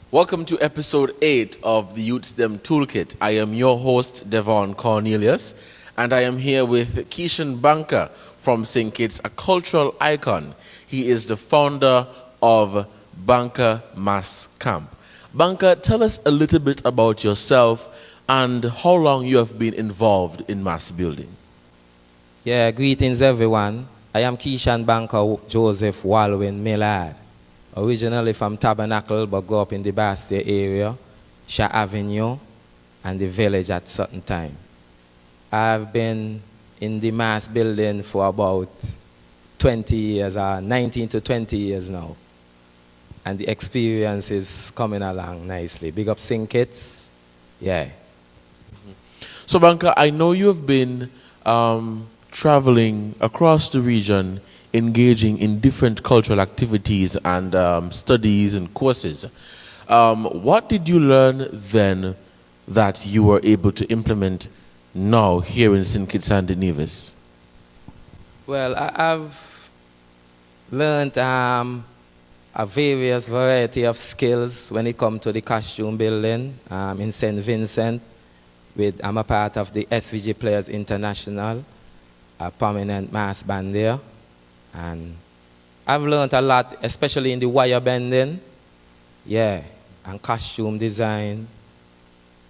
Welcome to episode 8 of the Youth STEM Toolkit. I am your host, Devon Cornelius, and I am here with Keishan Banker from St. Kitts, a cultural icon. He is the founder of Banker Mass Camp. Banker, tell us a little bit about yourself and how long you have been involved in mass building. Yeah, greetings everyone. I am Keishan Banker Joseph Walwyn Millard. Originally from Tabernacle, but grew up in the Bastille area, Shah Avenue, and the village at certain time. I've been in the mass building for about 20 years, 19 to 20 years now. And the experience is coming along nicely. Big up St. Kitts, yeah. So, Banker, I know you have been traveling across the region, engaging in different cultural activities and studies and courses. What did you learn then that you were able to implement now here in St. Kitts and Nevis? Well, I've learned a various variety of skills when it comes to the costume building in St. Vincent. I'm a part of the SVG Players International, a prominent mass band there. And I've learned a lot, especially in the wire bending, yeah, and costume design,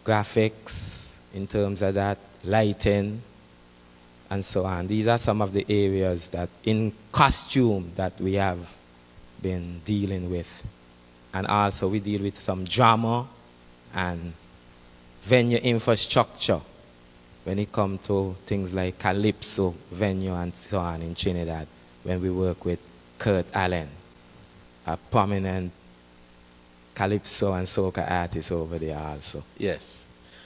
graphics, in terms of that, lighting, and so on. These are some of the areas that in costume that we have been dealing with. And also we deal with some drama and venue infrastructure when it comes to things like Calypso venue and so on in Trinidad, when we work with Kurt Allen, a prominent Calypso and soca artist over there also. Yes.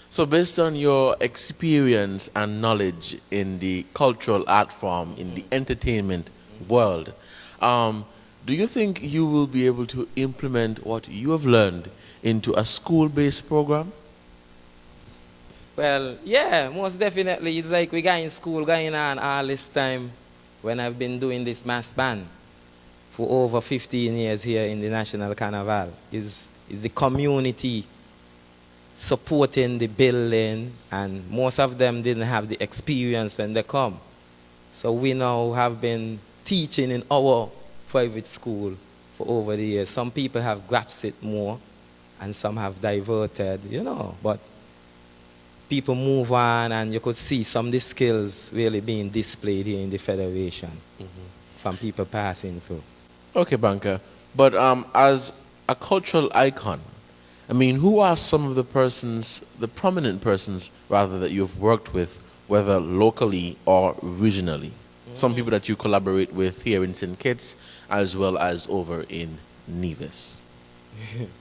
So based on your experience and knowledge in the cultural art form, in the entertainment world, do you think you will be able to implement what you have learned into a school-based program? Well, yeah, most definitely. It's like we got in school going on all this time when I've been doing this mass band for over 15 years here in the National Carnival. Is the community supporting the building, and most of them didn't have the experience when they come. So we now have been teaching in our private school for over the years. Some people have grasped it more and some have diverted, but people move on, and you could see some of the skills really being displayed here in the Federation from people passing through. Okay, Banker. But as a cultural icon, I mean, who are some of the persons, the prominent persons, rather, that you've worked with, whether locally or regionally? Some people that you collaborate with here in St. Kitts, as well as over in Nevis.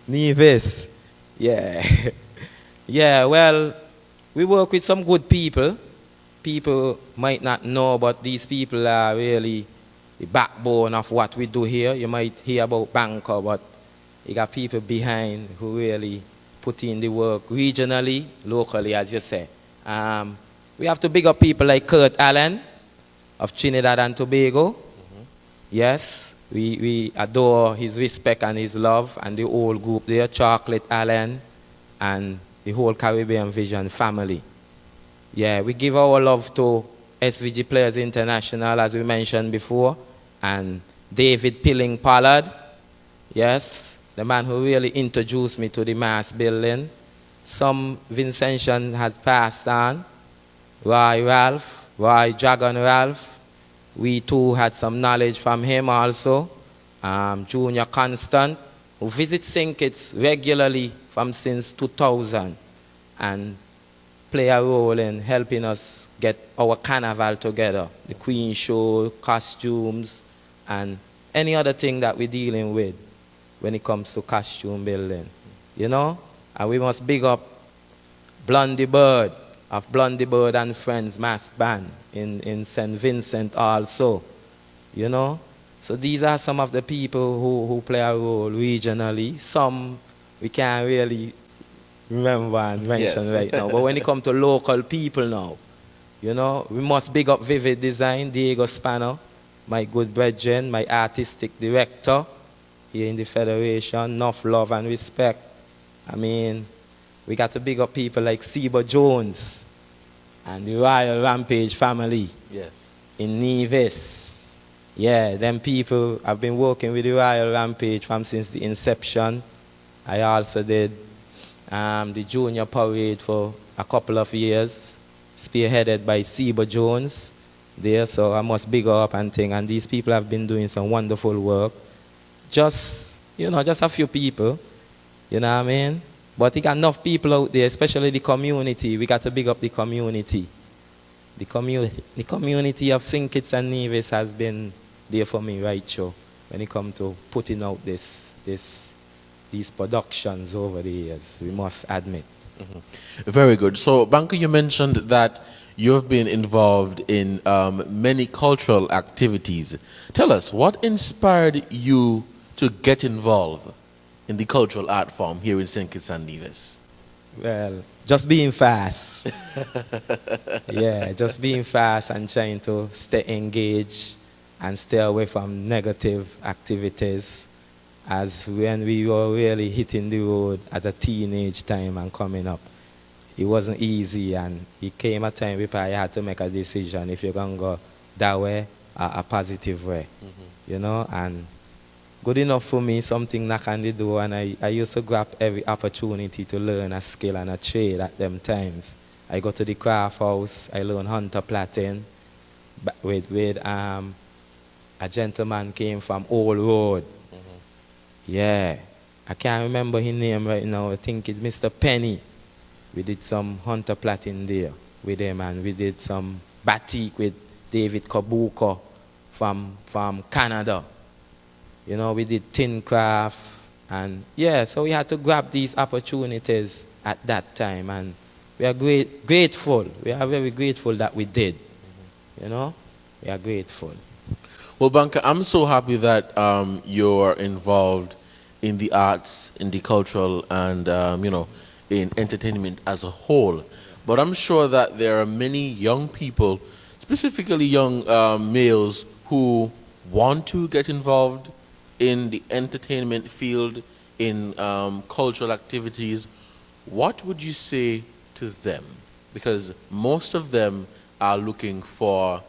Nevis, yeah. Yeah, well, we work with some good people. People might not know, but these people are really the backbone of what we do here. You might hear about Banker, but you got people behind who really put in the work regionally, locally, as you say. We have to big up people like Kurt Allen of Trinidad and Tobago. Yes, we adore his respect and his love, and the whole group there, Chocolate Allen, and the whole Caribbean Vision family. Yeah, we give our love to SVG Players International, as we mentioned before, and David Pilling Pollard, yes, the man who really introduced me to the mass building. Some Vincentian has passed on, Roy Dragon Ralph. We too had some knowledge from him also. Junior Constant, who visits St. Kitts regularly from since 2000 and play a role in helping us get our carnival together, the Queen Show, costumes, and any other thing that we're dealing with when it comes to costume building, And we must big up Blondie Bird of Blondie Bird and Friends Mass Band in St. Vincent also, So these are some of the people who play a role regionally. Some we can't really remember and mention right now. But when it comes to local people now, we must big up Vivid Design, Diego Spano, my good brethren, my artistic director here in the Federation. Enough love and respect. I mean, we got to big up people like Seba Jones and the Royal Rampage family Yes. in Nevis. Yeah, them people, I've been working with the Royal Rampage from since the inception. I also did the junior parade for a couple of years, spearheaded by Seba Jones there, so I must big up and thing. And these people have been doing some wonderful work. Just, just a few people, you know what I mean? But we got enough people out there, especially the community. We got to big up the community. The community of St. Kitts and Nevis has been there for me right through when it comes to putting out these productions over the years, we must admit. Mm-hmm. Very good. So, Banka, you mentioned that you've been involved in many cultural activities. Tell us, what inspired you to get involved in the cultural art form here in St. Kitts and Nevis? Well, just being fast. Yeah, just being fast and trying to stay engaged and stay away from negative activities. As when we were really hitting the road at a teenage time and coming up, it wasn't easy, and it came a time where I had to make a decision if you're going to go that way or a positive way, and good enough for me, something knock on the door, and I used to grab every opportunity to learn a skill and a trade at them times. I go to the craft house, I learn hunter plaiting with a gentleman came from Old Road. Yeah, I can't remember his name right now. I think it's Mr. Penny. We did some hunter plaiting there with him, and we did some batik with David Kabuko from Canada. We did tin craft, and so we had to grab these opportunities at that time, and we are grateful. We are very grateful that we did. We are grateful. Well, Banka, I'm so happy that you're involved in the arts, in the cultural, and in entertainment as a whole. But I'm sure that there are many young people, specifically young males, who want to get involved in the entertainment field, in cultural activities. What would you say to them? Because most of them are looking for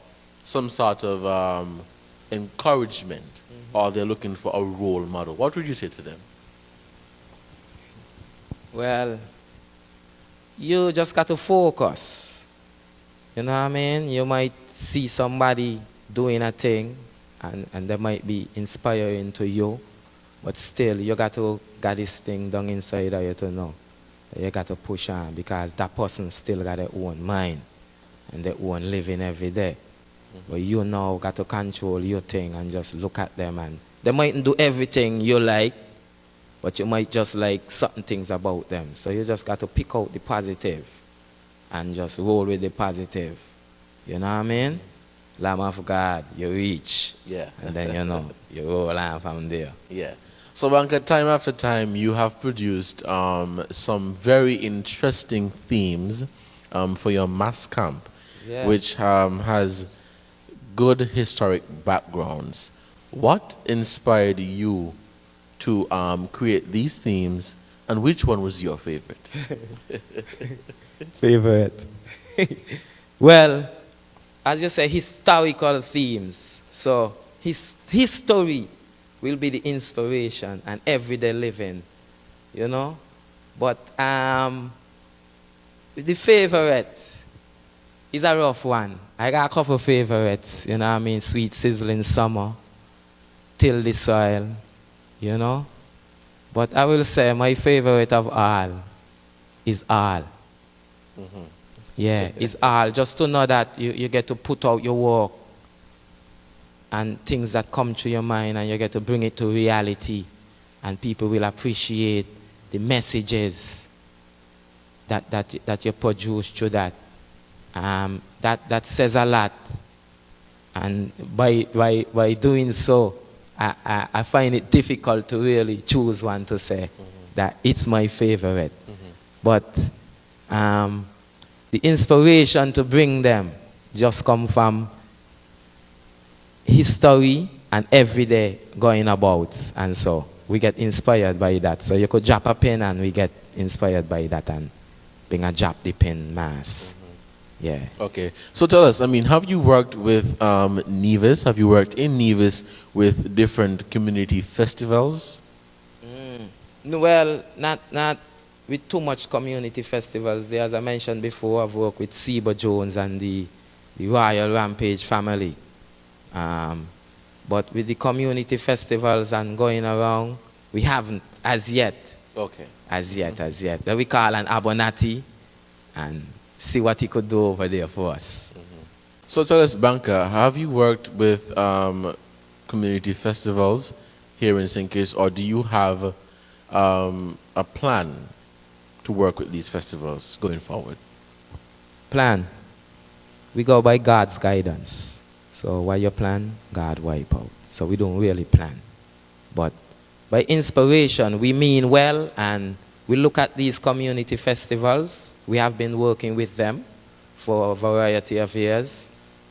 some sort of encouragement, or they're looking for a role model. What would you say to them? Well, you just got to focus. You know what I mean? You might see somebody doing a thing, and they might be inspiring to you, but still, you got this thing down inside of you to know that you got to push on, because that person still got their own mind and their own living every day. But you now got to control your thing and just look at them, and they mightn't do everything you like, but you might just like certain things about them. So you just got to pick out the positive and just roll with the positive. You know what I mean? Lamb of God, you reach. Yeah. And then you roll on from there. Yeah. So, Banka, time after time, you have produced some very interesting themes for your mass camp, which has good historic backgrounds. What inspired you to create these themes, and which one was your favorite? Favorite? Well, as you say, historical themes. So history will be the inspiration and everyday living, But the favorite is a rough one. I got a couple of favorites, Sweet Sizzling Summer, Till the Soil, But I will say my favorite of all is All. Mm-hmm. Yeah, it's All. Just to know that you get to put out your work and things that come to your mind, and you get to bring it to reality, and people will appreciate the messages that you produce through that. That says a lot, and by doing so, I find it difficult to really choose one to say that it's my favorite. But the inspiration to bring them just come from history and everyday going about, and so we get inspired by that. So you could drop a pin and we get inspired by that and bring a drop the pin mass. Yeah. Okay. So tell us, I mean, have you worked with Nevis? Have you worked in Nevis with different community festivals? No, well, not with too much community festivals. There, as I mentioned before, I've worked with Seba Jones and the Royal Rampage family. But with the community festivals and going around, we haven't as yet. Okay. As yet. That we call an Abonati and see what he could do over there for us. So tell us, Banka, have you worked with community festivals here in St. Kitts, or do you have a plan to work with these festivals going forward? Plan. We go by God's guidance. So while you plan, God wipe out. So we don't really plan. But by inspiration, we mean well, and we look at these community festivals. We have been working with them for a variety of years.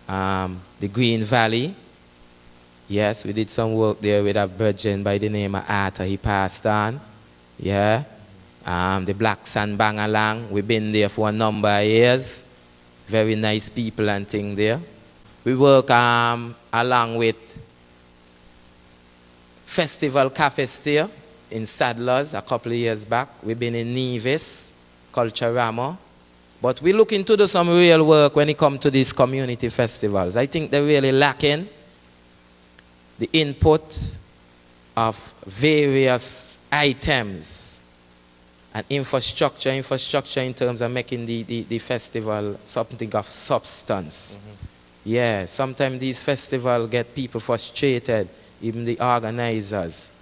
The Green Valley, yes, we did some work there with a virgin by the name of Arthur. He passed on. Yeah. The Black Sand Bangalang, we've been there for a number of years. Very nice people and things there. We work along with Festival Cafe Steer in Sadlers a couple of years back. We've been in Nevis, Culturama. But we're looking to do some real work when it comes to these community festivals. I think they're really lacking the input of various items and infrastructure in terms of making the festival something of substance. Yeah, sometimes these festivals get people frustrated, even the organizers,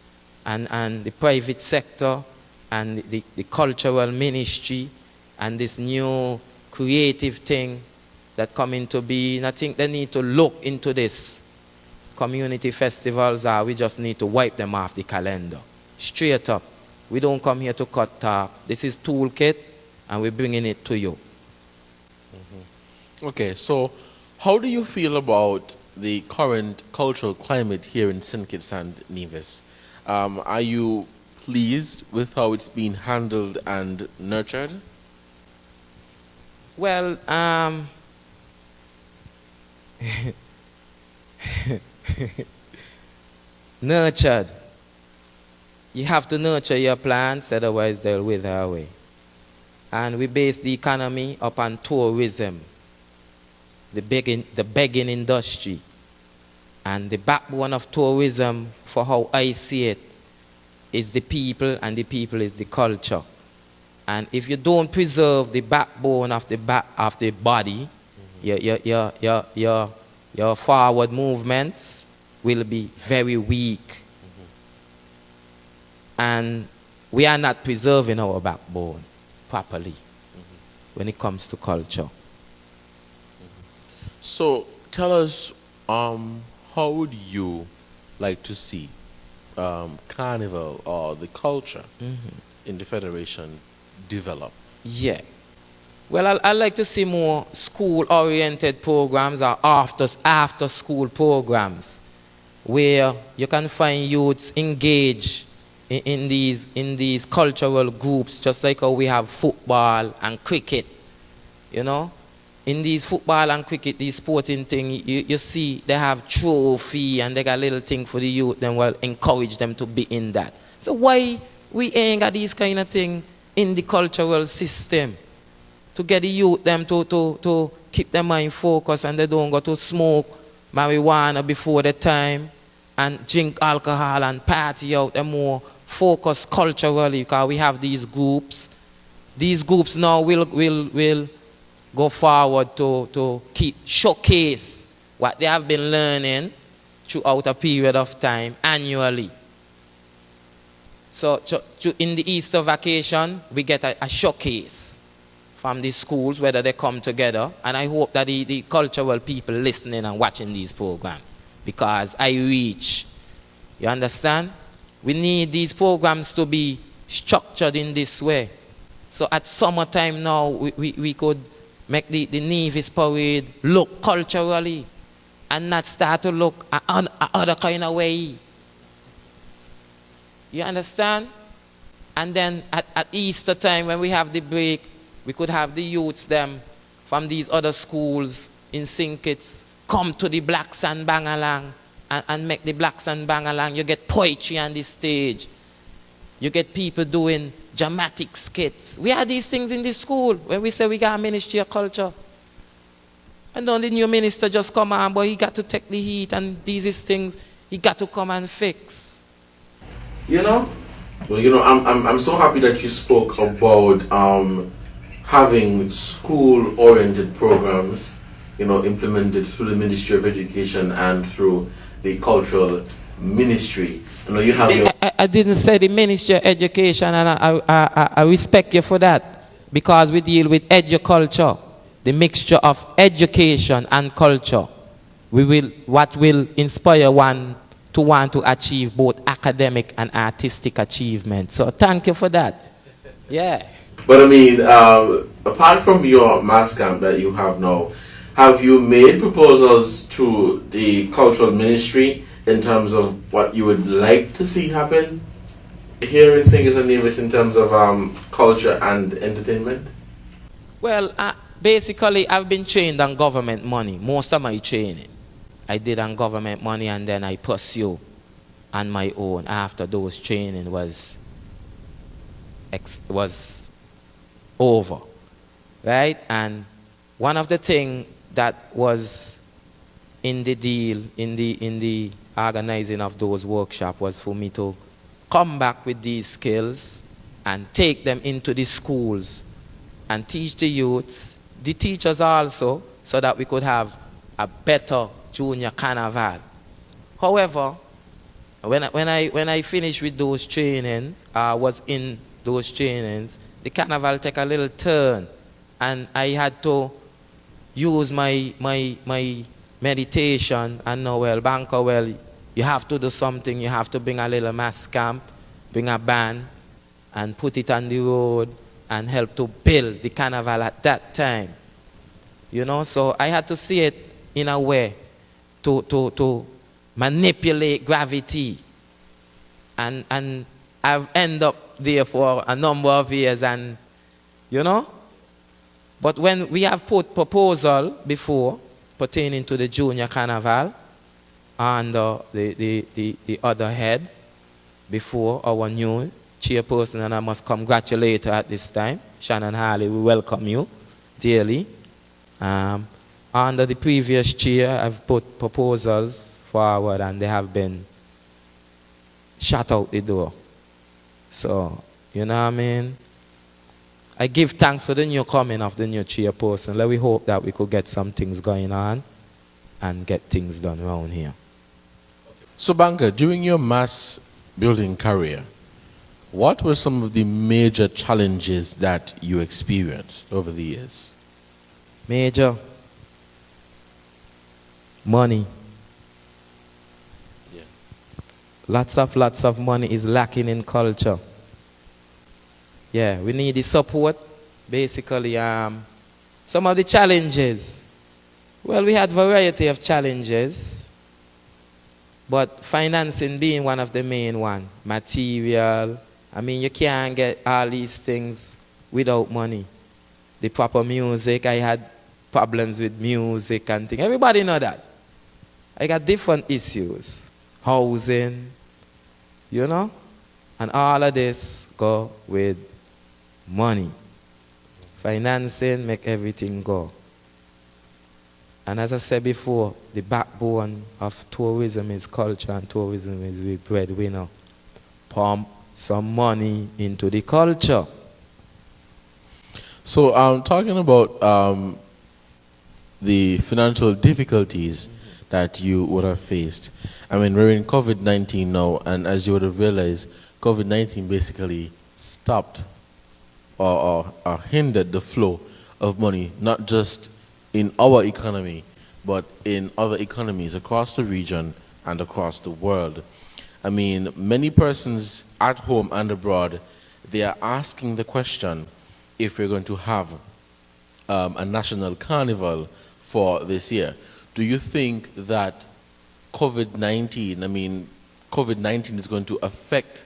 and the private sector, and the cultural ministry, and this new creative thing that come into being. I think they need to look into this. Community festivals we just need to wipe them off the calendar. Straight up. We don't come here to cut talk. This is Toolkit, and we're bringing it to you. Okay, so how do you feel about the current cultural climate here in St. Kitts and Nevis? Are you pleased with how it's been handled and nurtured? Well, nurtured. You have to nurture your plants, otherwise they'll wither away. And we base the economy upon tourism, the begging industry. And the backbone of tourism, for how I see it, is the people, and the people is the culture. And if you don't preserve the backbone of the body, your forward movements will be very weak. And we are not preserving our backbone properly when it comes to culture. So tell us, how would you like to see Carnival or the culture in the Federation develop? Yeah. Well, I like to see more school-oriented programs or after-school programs where you can find youths engaged in these cultural groups, just like how we have football and cricket. You know, in these football and cricket, these sporting thing, you see they have trophy and they got little thing for the youth. Then we'll encourage them to be in that. So why we ain't got these kind of thing in the cultural system to get the youth them to keep their mind focused and they don't go to smoke marijuana before the time and drink alcohol and party out and more focus culturally, because we have these groups. These groups now will go forward to keep showcase what they have been learning throughout a period of time annually. So in the Easter vacation, we get a showcase from the schools, whether they come together. And I hope that the cultural people listening and watching these programs, because I reach. You understand? We need these programs to be structured in this way. So at summertime now, we could make the Nevis parade look culturally and not start to look other kind of way. You understand? And then at Easter time, when we have the break, we could have the youths them from these other schools in St. Kitts come to the Blacks and Bangalang and make the Blacks and Bangalang. You get poetry on the stage. You get people doing dramatic skits. We have these things in the school when we say we got a ministry of culture. And then the new minister just come on, but he got to take the heat, and these things he got to come and fix. You know? Well, you know, I'm so happy that you spoke about having school-oriented programs, you know, implemented through the Ministry of Education and through the Cultural Ministry. You know, you have your... I didn't say the Ministry of Education, and I respect you for that, because we deal with educulture, the mixture of education and culture. What will inspire one to want to achieve both academic and artistic achievement. So thank you for that. Yeah. But I mean, apart from your mass camp that you have now, have you made proposals to the cultural ministry in terms of what you would like to see happen here in St. Kitts and Nevis in terms of culture and entertainment? Well, basically, I've been trained on government money. Most of my training I did on government money, and then I pursue on my own after those training was over, right? And one of the things that was in the deal, in the organizing of those workshops, was for me to come back with these skills and take them into the schools and teach the youths, the teachers also, so that we could have a better junior carnival. However, when I finished with those trainings, was in those trainings, the carnival take a little turn, and I had to use my meditation and know, well, Banker, well, you have to do something. You have to bring a little mass camp, bring a band, and put it on the road and help to build the carnival at that time. You know, so I had to see it in a way to manipulate gravity, and I've ended up there for a number of years, and you know. But when we have put proposal before pertaining to the junior carnival under the other head before our new chairperson, and I must congratulate her at this time, Shannon Harley, we welcome you dearly. Under the previous chair, I've put proposals forward, and they have been shut out the door. So, you know what I mean? I give thanks for the new coming of the new chairperson. Let we hope that we could get some things going on and get things done around here. So, Banker, during your mass building career, what were some of the major challenges that you experienced over the years? Major money. Yeah. Lots of money is lacking in culture. Yeah, we need the support. Basically, some of the challenges. Well, we had variety of challenges, but financing being one of the main one. Material. I mean, you can't get all these things without money. The proper music, I had problems with music and things. Everybody know that. I got different issues. Housing, you know? And all of this go with money. Financing make everything go. And as I said before, the backbone of tourism is culture, and tourism is the breadwinner. Pump some money into the culture. So, talking about the financial difficulties that you would have faced. I mean, we're in COVID-19 now, and as you would have realized, COVID-19 basically stopped or hindered the flow of money, not just in our economy, but in other economies across the region and across the world. I mean, many persons at home and abroad, they are asking the question if we're going to have a national carnival for this year. Do you think that COVID-19 is going to affect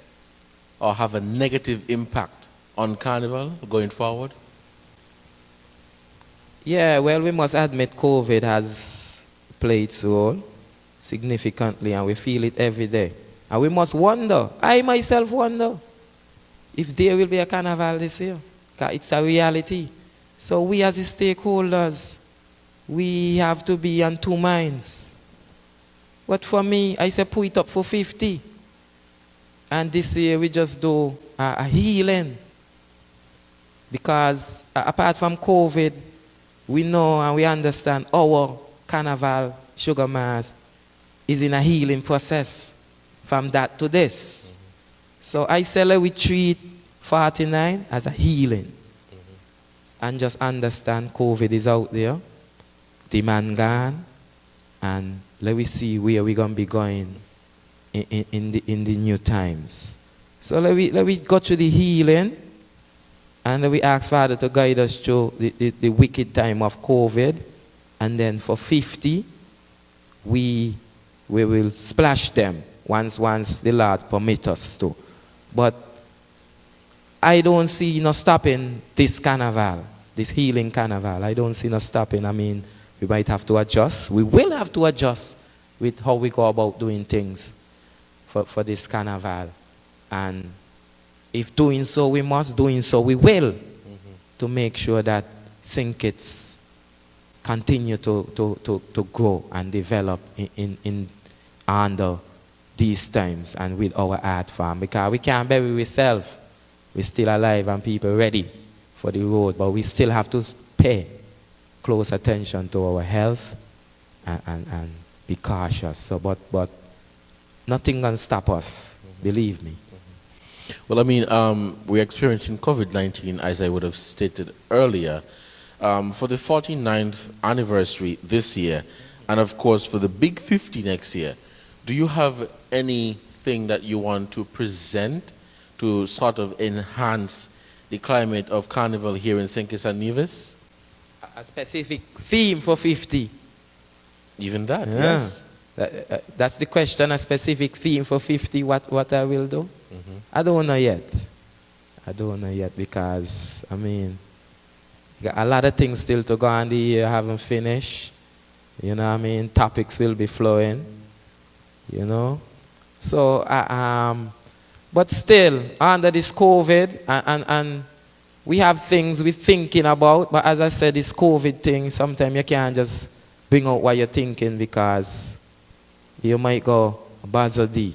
or have a negative impact on Carnival going forward? Yeah, well, we must admit COVID has played its role significantly, and we feel it every day. And we must wonder, I myself wonder, if there will be a carnival this year. 'Cause it's a reality. So we as the stakeholders, we have to be on two minds. But for me, I say put it up for 50. And this year we just do a healing. Because apart from COVID, we know and we understand our carnival, Sugar Mass, is in a healing process from that to this. So I say we treat 49 as a healing. And just understand COVID is out there, demand gone, and let we see where we're going to be going in the new times. So let we go to the healing, and let we ask Father to guide us through the wicked time of COVID, and then for 50, we will splash them once the Lord permit us to. But I don't see no stopping this carnival, this healing carnival. I don't see no stopping. I mean, we might have to adjust. We will have to adjust with how we go about doing things for this carnival. And if doing so we must, doing so we will, to make sure that St. Kitts continue to grow and develop in under these times and with our art farm. Because we can't bury ourselves. We're still alive and people ready for the road, but we still have to pay close attention to our health and be cautious. So, but nothing can stop us, believe me. Well, I mean, we're experiencing COVID-19, as I would have stated earlier, for the 49th anniversary this year, and of course for the Big 50 next year. Do you have anything that you want to present to sort of enhance the climate of Carnival here in St. Kitts and Nevis? A specific theme for 50. Even that, Yeah. yes. That's the question, a specific theme for 50, what I will do? I don't know yet. I don't know yet because, I mean, got a lot of things still to go on the year, haven't finished. You know what I mean? Topics will be flowing, you know. So, but still, under this COVID, and we have things we're thinking about, but as I said, this COVID thing, sometimes you can't just bring out what you're thinking because you might go Basel D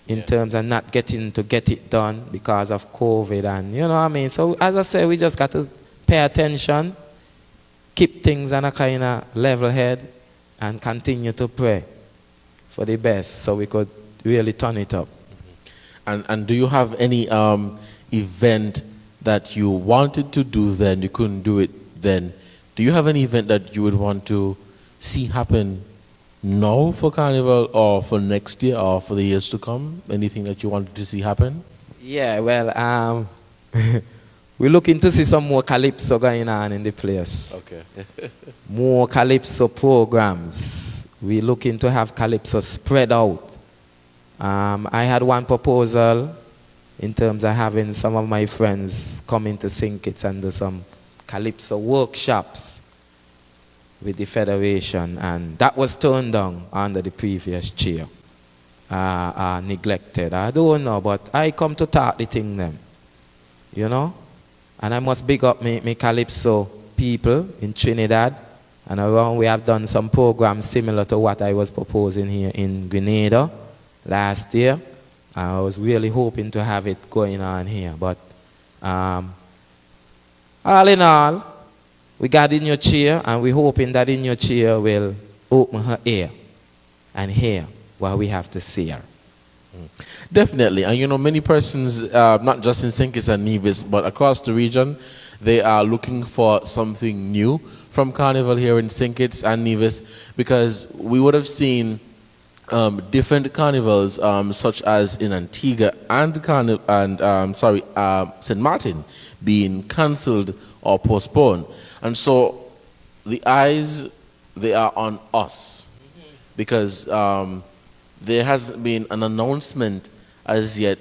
in terms of not getting to get it done because of COVID, and you know what I mean? So, as I said, we just got to pay attention, keep things on a kind of level head, and continue to pray for the best so we could really turn it up. And do you have any event that you wanted to do then, you couldn't do it then? Do you have any event that you would want to see happen now for Carnival or for next year or for the years to come? Anything that you wanted to see happen? Yeah, well, we're looking to see some more calypso going on in the place. Okay. More calypso programs. We're looking to have calypso spread out. I had one proposal in terms of having some of my friends come into St. Kitts and do some calypso workshops with the Federation, and that was turned down under the previous chair. Neglected. I don't know, but I come to talk the thing then. You know? And I must big up me calypso people in Trinidad and around. We have done some programs similar to what I was proposing here in Grenada last year. I was really hoping to have it going on here, but all in all, we got in your chair, and we're hoping that in your chair will open her ear and hear what we have to say her. Definitely, and you know, many persons, not just in St. Kitts and Nevis, but across the region, they are looking for something new from Carnival here in St. Kitts and Nevis, because we would have seen different carnivals, such as in Antigua and St. Martin, being cancelled or postponed. And so the eyes, they are on us, because there hasn't been an announcement as yet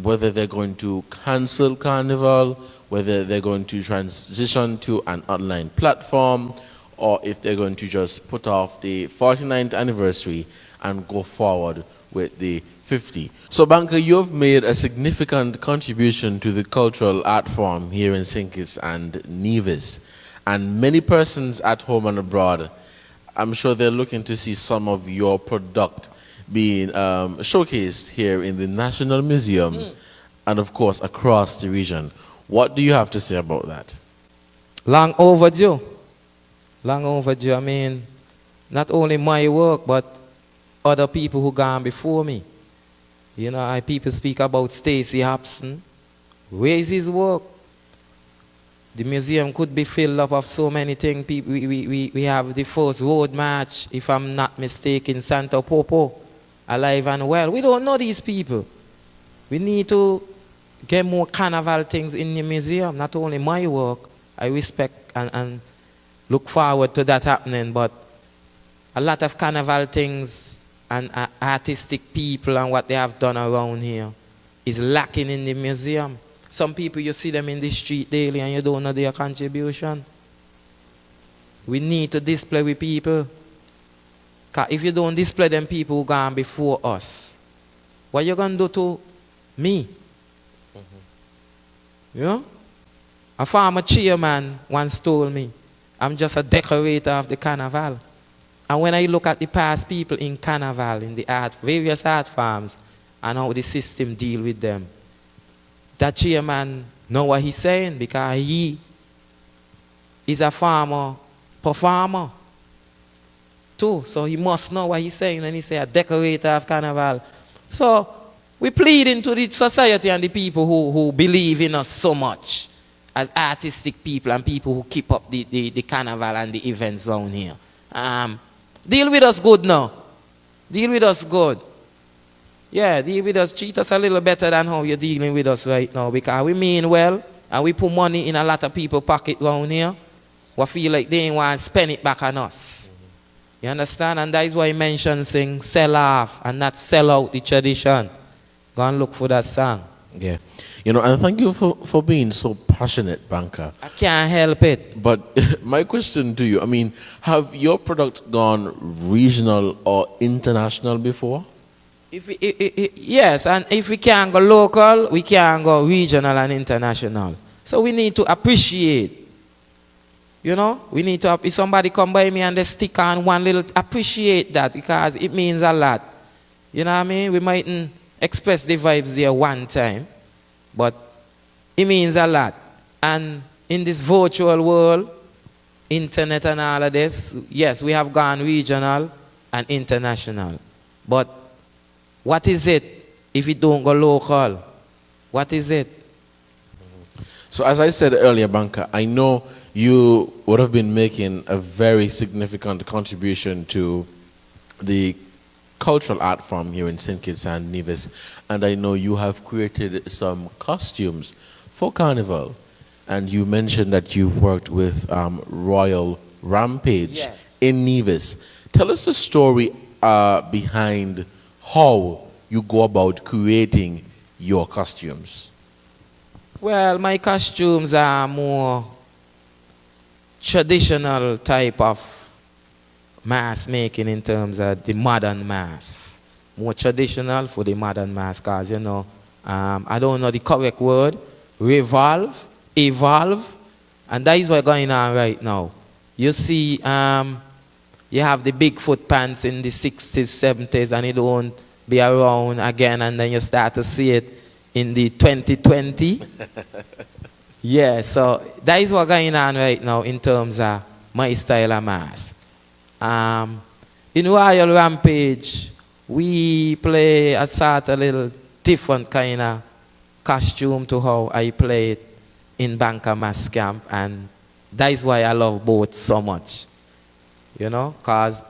whether they're going to cancel Carnival, whether they're going to transition to an online platform, or if they're going to just put off the 49th anniversary and go forward with the 50. So, Banker, you've made a significant contribution to the cultural art form here in St. Kitts and Nevis. And many persons at home and abroad, I'm sure they're looking to see some of your product being showcased here in the National Museum and, of course, across the region. What do you have to say about that? Long overdue. Long overdue. I mean, not only my work, but other people who gone before me. You know, people speak about Stacey Hobson. Where is his work? The museum could be filled up of so many things. We have the first road march, if I'm not mistaken, Santa Popo, alive and well. We don't know these people. We need to get more carnival things in the museum, not only my work. I respect and look forward to that happening, but a lot of carnival things and artistic people and what they have done around here is lacking in the museum. Some people, you see them in the street daily and you don't know their contribution. We need to display with people. Because if you don't display them people who gone before us, what you going to do to me? You know? A former chairman once told me, I'm just a decorator of the carnival. And when I look at the past people in carnival, in the art, various art forms, and how the system deal with them, that chairman know what he's saying because he is a farmer performer too. So he must know what he's saying when he say a decorator of carnival. So we plead into the society and the people who believe in us so much as artistic people and people who keep up the carnival and the events around here. Deal with us good now. Deal with us good. Yeah, deal with us, treat us a little better than how you're dealing with us right now, because we mean well and we put money in a lot of people's pocket around here who feel like they ain't want to spend it back on us. You understand? And that is why I mentioned saying sell off and not sell out the tradition. Go and look for that song. Yeah. You know, and thank you for being so passionate, Banker. I can't help it. But my question to you, I mean, have your product gone regional or international before? Yes, and if we can't go local, we can go regional and international. So we need to appreciate. You know, we need to, if somebody come by me and they stick on one little, appreciate that because it means a lot. You know what I mean? We mightn't express the vibes there one time, but it means a lot. And in this virtual world, internet and all of this, yes, we have gone regional and international. But what is it if it don't go local? What is it? So as I said earlier, Banker, I know you would have been making a very significant contribution to the cultural art form here in St. Kitts and Nevis, and I know you have created some costumes for Carnival, and you mentioned that you've worked with Royal Rampage in Nevis. Tell us the story behind how you go about creating your costumes. Well, my costumes are more traditional type of mask making in terms of the modern mask. More traditional for the modern mask because, you know, I don't know the correct word, evolve, and that is what's going on right now. You see, you have the Bigfoot pants in the 60s, 70s, and it won't be around again, and then you start to see it in the 2020. Yeah, so that is what's going on right now in terms of my style of mask. In Royal Rampage, we play a sort of little different kind of costume to how I play it in Banker Mask Camp, and that is why I love both so much. You know, because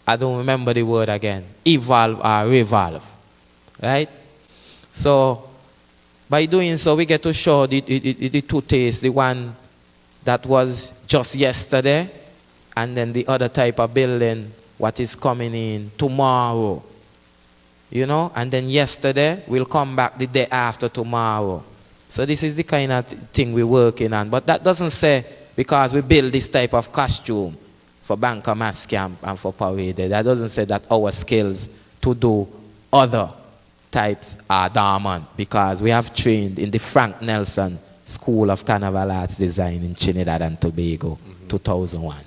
I don't remember the word again. Evolve or revolve. Right? So, by doing so, we get to show the two tastes. The one that was just yesterday, and then the other type of building, what is coming in tomorrow. you know, and then yesterday we'll come back the day after tomorrow. So this is the kind of thing we're working on. But that doesn't say because we build this type of costume for Banker Mass Camp and for Parade, that doesn't say that our skills to do other types are dormant, because we have trained in the Frank Nelson School of Carnival Arts Design in Trinidad and Tobago, 2001.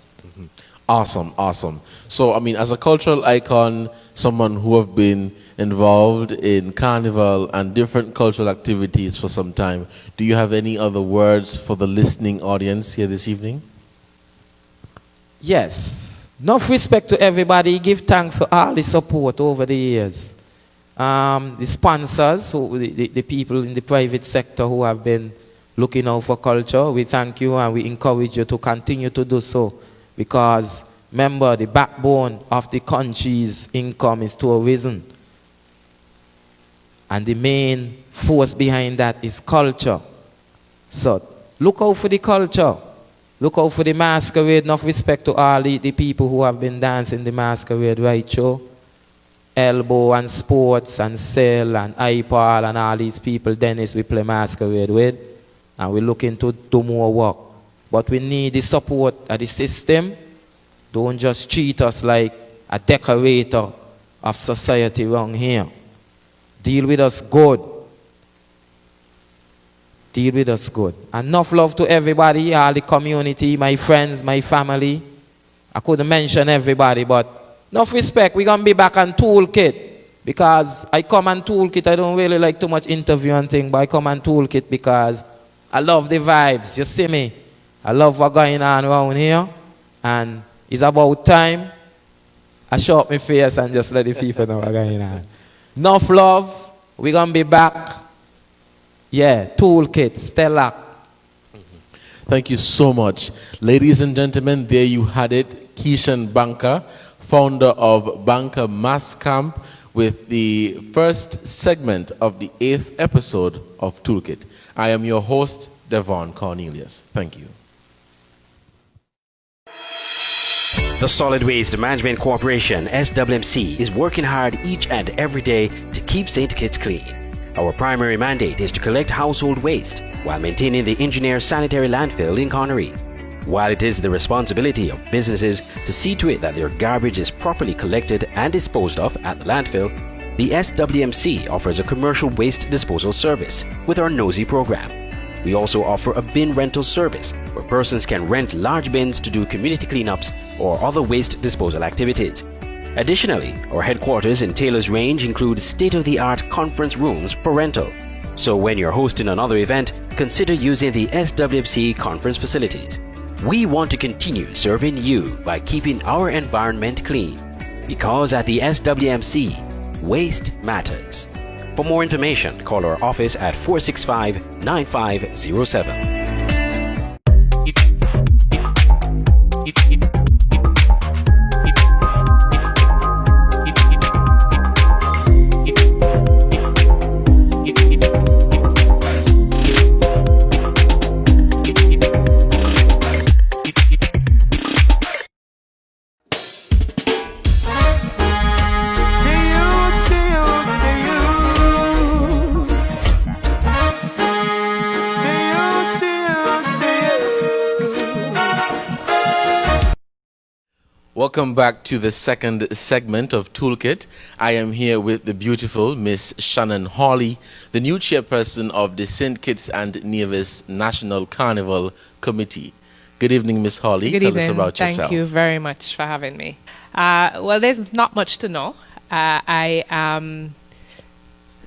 Awesome, awesome. So, I mean, as a cultural icon, someone who have been involved in carnival and different cultural activities for some time, do you have any other words for the listening audience here this evening? Yes. Enough respect to everybody. Give thanks for all the support over the years. The sponsors, the people in the private sector who have been looking out for culture, we thank you and we encourage you to continue to do so. Because remember, the backbone of the country's income is tourism. And the main force behind that is culture. So look out for the culture. Look out for the masquerade. Enough respect to all the people who have been dancing the masquerade, right, Joe? Elbow and Sports and Cell and iPal and all these people, Dennis, we play masquerade with. And we're looking to do more work. But we need the support of the system. Don't just treat us like a decorator of society around here. Deal with us good. Deal with us good. Enough love to everybody, all the community, my friends, my family. I couldn't mention everybody, but enough respect. We're going to be back on Toolkit. Because I come on Toolkit, I don't really like too much interview and thing, but I come on Toolkit because I love the vibes. You see me? I love what's going on around here. And it's about time I show up my face and just let the people know what's going on. Enough love. We're going to be back. Yeah, Toolkit, Stella. Thank you so much. Ladies and gentlemen, there you had it. Keishan Banker, founder of Banker Mass Camp, with the first segment of the 8th episode of Toolkit. I am your host, Devon Cornelius. Thank you. The Solid Waste Management Corporation, SWMC, is working hard each and every day to keep St. Kitts clean. Our primary mandate is to collect household waste while maintaining the engineer sanitary landfill in Connery. While it is the responsibility of businesses to see to it that their garbage is properly collected and disposed of at the landfill, the SWMC offers a commercial waste disposal service with our Nosy program. We also offer a bin rental service where persons can rent large bins to do community cleanups or other waste disposal activities. Additionally, our headquarters in Taylor's Range include state-of-the-art conference rooms for rental. So when you're hosting another event, consider using the SWMC conference facilities. We want to continue serving you by keeping our environment clean. Because at the SWMC, waste matters. For more information, call our office at 465-9507. Welcome back to the second segment of Toolkit. I am here with the beautiful Miss Shannon Hawley, the new chairperson of the St. Kitts and Nevis National Carnival Committee. Good evening, Miss Hawley. Good Tell evening. us about yourself. Thank you very much for having me. Well, there's not much to know. I am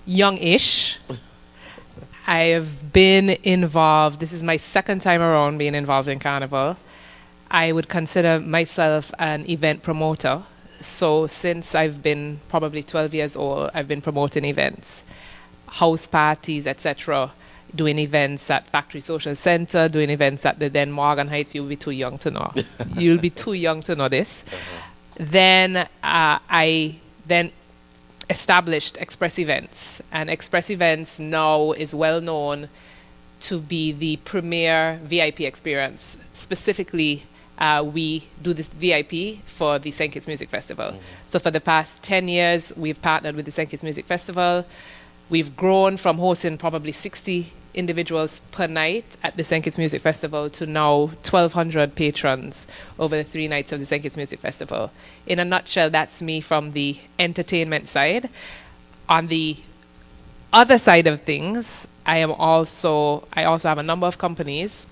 young-ish. I have been involved. This is my second time around being involved in Carnival. I would consider myself an event promoter. So since I've been probably 12 years old, I've been promoting events, house parties, etc., doing events at Factory Social Center, doing events at the then Morgan Heights. You'll be too young to know. You'll be too young to know this. Then I established Express Events. And Express Events now is well known to be the premier VIP experience, specifically we do this VIP for the St. Kitts Music Festival. So for the past 10 years, we've partnered with the St. Kitts Music Festival. We've grown from hosting probably 60 individuals per night at the St. Kitts Music Festival to now 1,200 patrons over the 3 nights of the St. Kitts Music Festival. In a nutshell, that's me from the entertainment side. On the other side of things, I also have a number of companies.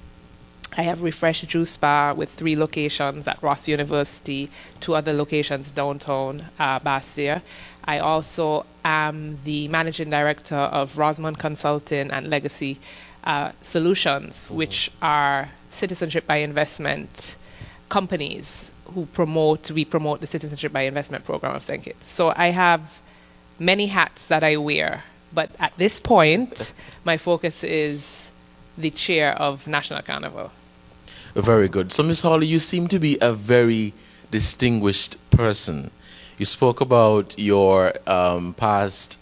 I have Refresh Juice Bar with 3 locations at Ross University, 2 other locations downtown Bastia. I also am the managing director of Rosman Consulting and Legacy Solutions, which are citizenship by investment companies we promote the citizenship by investment program of St. Kitts. So I have many hats that I wear, but at this point, my focus is the chair of National Carnival. Very good. So, Miss Hawley, you seem to be a very distinguished person. You spoke about your past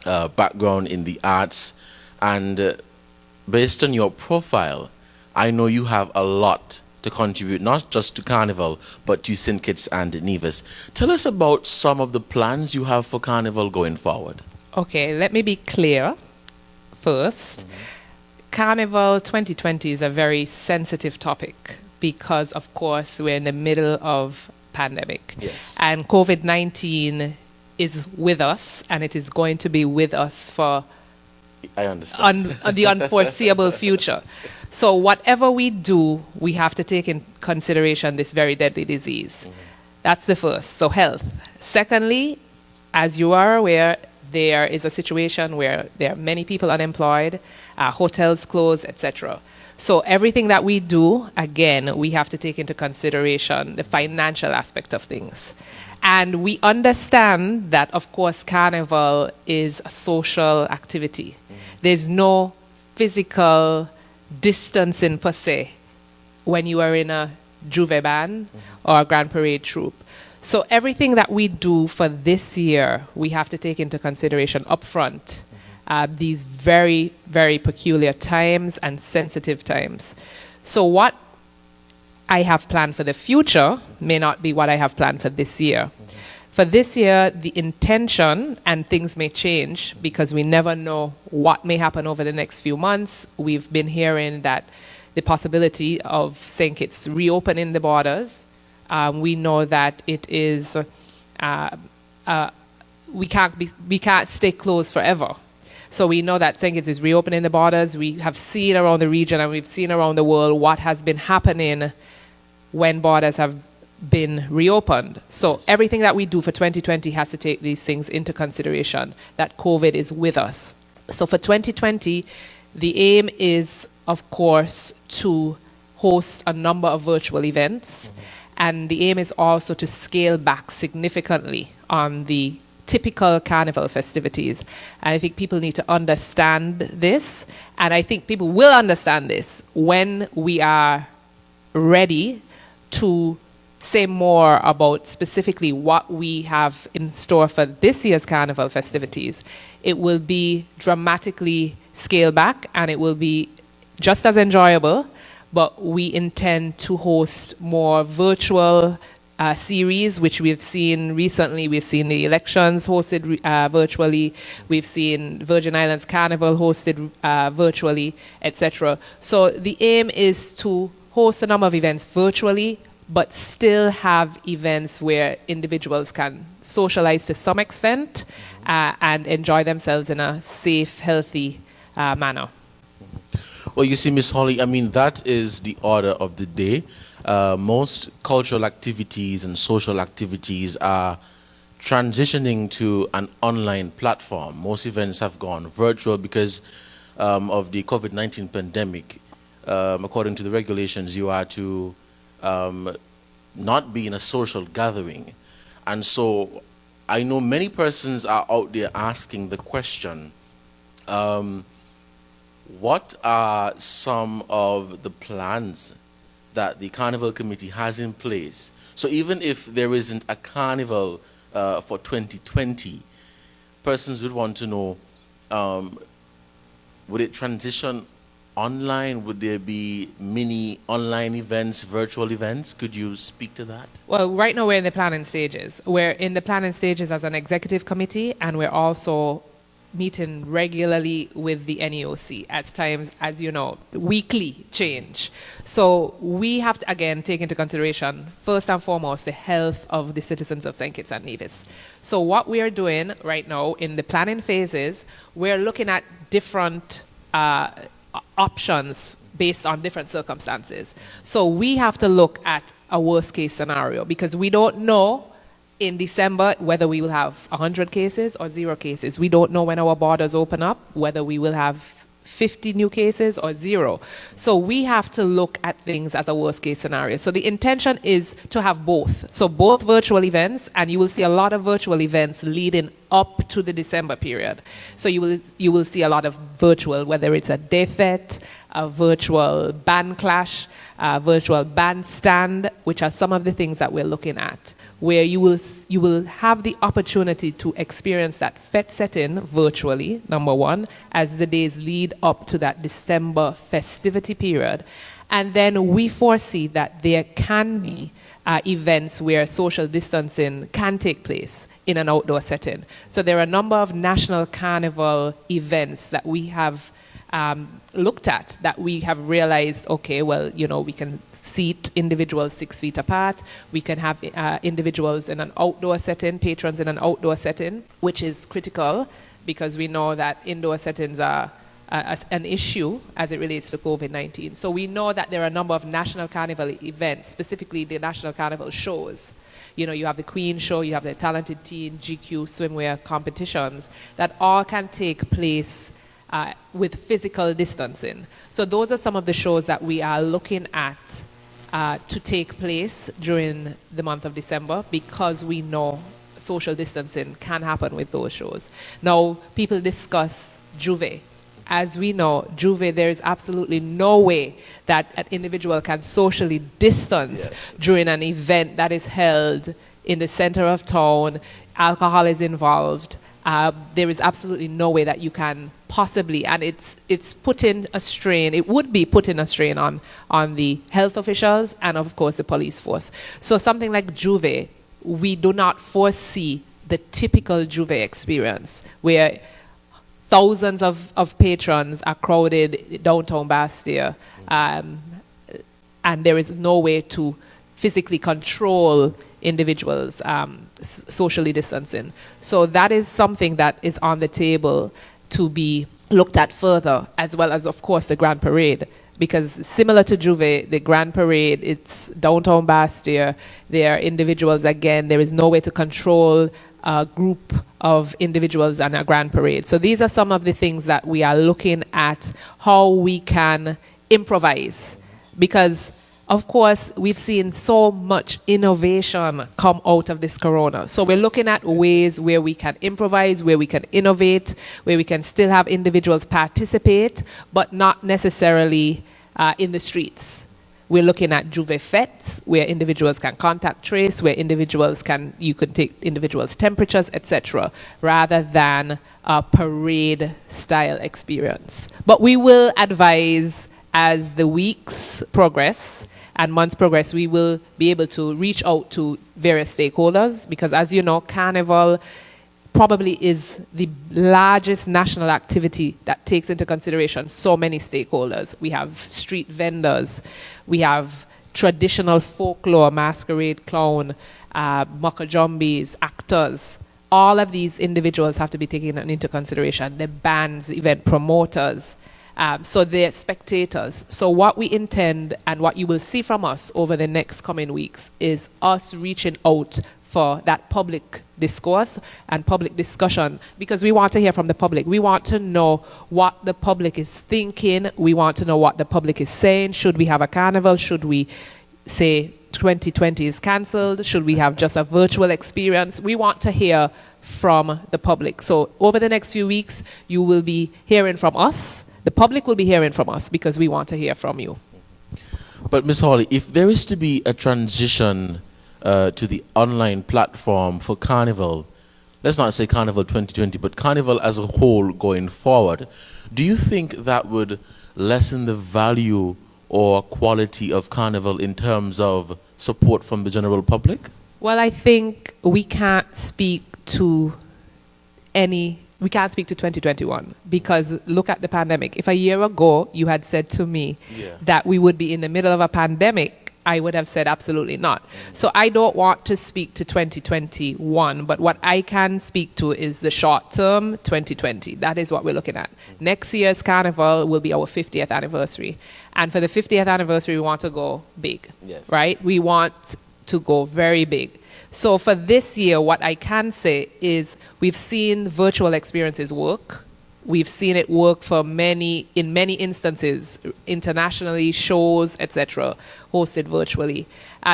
background in the arts, and based on your profile, I know you have a lot to contribute, not just to Carnival, but to St. Kitts and Nevis. Tell us about some of the plans you have for Carnival going forward. Okay, let me be clear first. Carnival 2020 is a very sensitive topic because, of course, we're in the middle of pandemic. Yes. And COVID-19 is with us, and it is going to be with us for I understand. the unforeseeable future. So whatever we do, we have to take in consideration this very deadly disease. That's the first. So health. Secondly, as you are aware, there is a situation where there are many people unemployed, hotels closed, etc. So everything that we do, again, we have to take into consideration the financial aspect of things. And we understand that, of course, Carnival is a social activity. There's no physical distancing per se when you are in a Juve band or a Grand Parade troupe. So everything that we do for this year, we have to take into consideration upfront. These very, very peculiar times and sensitive times. So what I have planned for the future may not be what I have planned for this year. For this year, the intention, and things may change because we never know what may happen over the next few months. We've been hearing that the possibility of St. Kitts reopening the borders. We know that it is, we can't stay closed forever. So we know that St. Kitts is reopening the borders. We have seen around the region and we've seen around the world what has been happening when borders have been reopened. So everything that we do for 2020 has to take these things into consideration, that COVID is with us. So for 2020, the aim is, of course, to host a number of virtual events. And the aim is also to scale back significantly on the typical Carnival festivities. And I think people need to understand this. And I think people will understand this when we are ready to say more about specifically what we have in store for this year's Carnival festivities. It will be dramatically scaled back and it will be just as enjoyable, but we intend to host more virtual series, which we've seen recently. We've seen the elections hosted virtually. We've seen Virgin Islands Carnival hosted virtually, etc. So the aim is to host a number of events virtually, but still have events where individuals can socialize to some extent and enjoy themselves in a safe, healthy manner. Well, you see, Miss Hawley, I mean, that is the order of the day. Most cultural activities and social activities are transitioning to an online platform. Most events have gone virtual because of the COVID-19 pandemic. According to the regulations, you are to not be in a social gathering. And so I know many persons are out there asking the question, what are some of the plans that the Carnival Committee has in place? So even if there isn't a Carnival for 2020, persons would want to know, would it transition online? Would there be mini online events, virtual events? Could you speak to that? Well, right now we're in the planning stages. We're in the planning stages as an executive committee, and we're also meeting regularly with the NEOC as times, as you know, weekly change. So we have to, again, take into consideration, first and foremost, the health of the citizens of St. Kitts and Nevis. So what we are doing right now in the planning phases, we're looking at different options based on different circumstances. So we have to look at a worst case scenario because we don't know in December whether we will have 100 cases or 0 cases. We don't know when our borders open up whether we will have 50 new cases or 0. So we have to look at things as a worst case scenario. So the intention is to have both. So both virtual events, and you will see a lot of virtual events leading up to the December period. So you will see a lot of virtual, whether it's a DayFet, a virtual band clash, a virtual bandstand, which are some of the things that we're looking at, where you will have the opportunity to experience that FET setting virtually, number one, as the days lead up to that December festivity period. And then we foresee that there can be events where social distancing can take place in an outdoor setting. So there are a number of national carnival events that we have looked at, that we have realized, okay, well, you know, we can seat individuals 6 feet apart. We can have individuals in an outdoor setting, patrons in an outdoor setting, which is critical because we know that indoor settings are an issue as it relates to COVID-19. So we know that there are a number of national carnival events, specifically the national carnival shows. You know, you have the Queen Show, you have the Talented Teen, GQ, swimwear competitions that all can take place with physical distancing. So those are some of the shows that we are looking at to take place during the month of December because we know social distancing can happen with those shows. Now, people discuss Juve. As we know, Juve, there is absolutely no way that an individual can socially distance during an event that is held in the center of town. Alcohol is involved. There is absolutely no way that you can possibly, and it's putting a strain, it would be putting a strain on the health officials and of course the police force. So something like Juve, we do not foresee the typical Juve experience where thousands of patrons are crowded downtown Bastia, and there is no way to physically control individuals socially distancing. So that is something that is on the table to be looked at further, as well as, of course, the Grand Parade. Because similar to Juve, the Grand Parade, it's downtown Bastia. There are individuals, again, there is no way to control a group of individuals on a Grand Parade. So these are some of the things that we are looking at, how we can improvise. Because of course, we've seen so much innovation come out of this corona. So we're looking at ways where we can improvise, where we can innovate, where we can still have individuals participate, but not necessarily in the streets. We're looking at Juve Fets, where individuals can contact trace, where you can take individuals' temperatures, etc., rather than a parade-style experience. But we will advise as the weeks progress and months progress, we will be able to reach out to various stakeholders because, as you know, Carnival probably is the largest national activity that takes into consideration so many stakeholders. We have street vendors, we have traditional folklore, masquerade, clown, muckajumbies, actors. All of these individuals have to be taken into consideration. The bands, event promoters, so they're spectators. So what we intend and what you will see from us over the next coming weeks is us reaching out for that public discourse and public discussion because we want to hear from the public. We want to know what the public is thinking. We want to know what the public is saying. Should we have a carnival? Should we say 2020 is cancelled? Should we have just a virtual experience? We want to hear from the public. So over the next few weeks, you will be hearing from us. The public will be hearing from us because we want to hear from you. But Ms. Hawley, if there is to be a transition to the online platform for Carnival, let's not say Carnival 2020, but Carnival as a whole going forward, do you think that would lessen the value or quality of Carnival in terms of support from the general public? Well, I think we can't speak to 2021 because look at the pandemic. If a year ago you had said to me that we would be in the middle of a pandemic, I would have said absolutely not. So I don't want to speak to 2021, but what I can speak to is the short term 2020. That is what we're looking at. Next year's Carnival will be our 50th anniversary. And for the 50th anniversary, we want to go big, right? We want to go very big. So for this year, what I can say is we've seen virtual experiences work. We've seen it work in many instances, internationally, shows, etc., hosted virtually.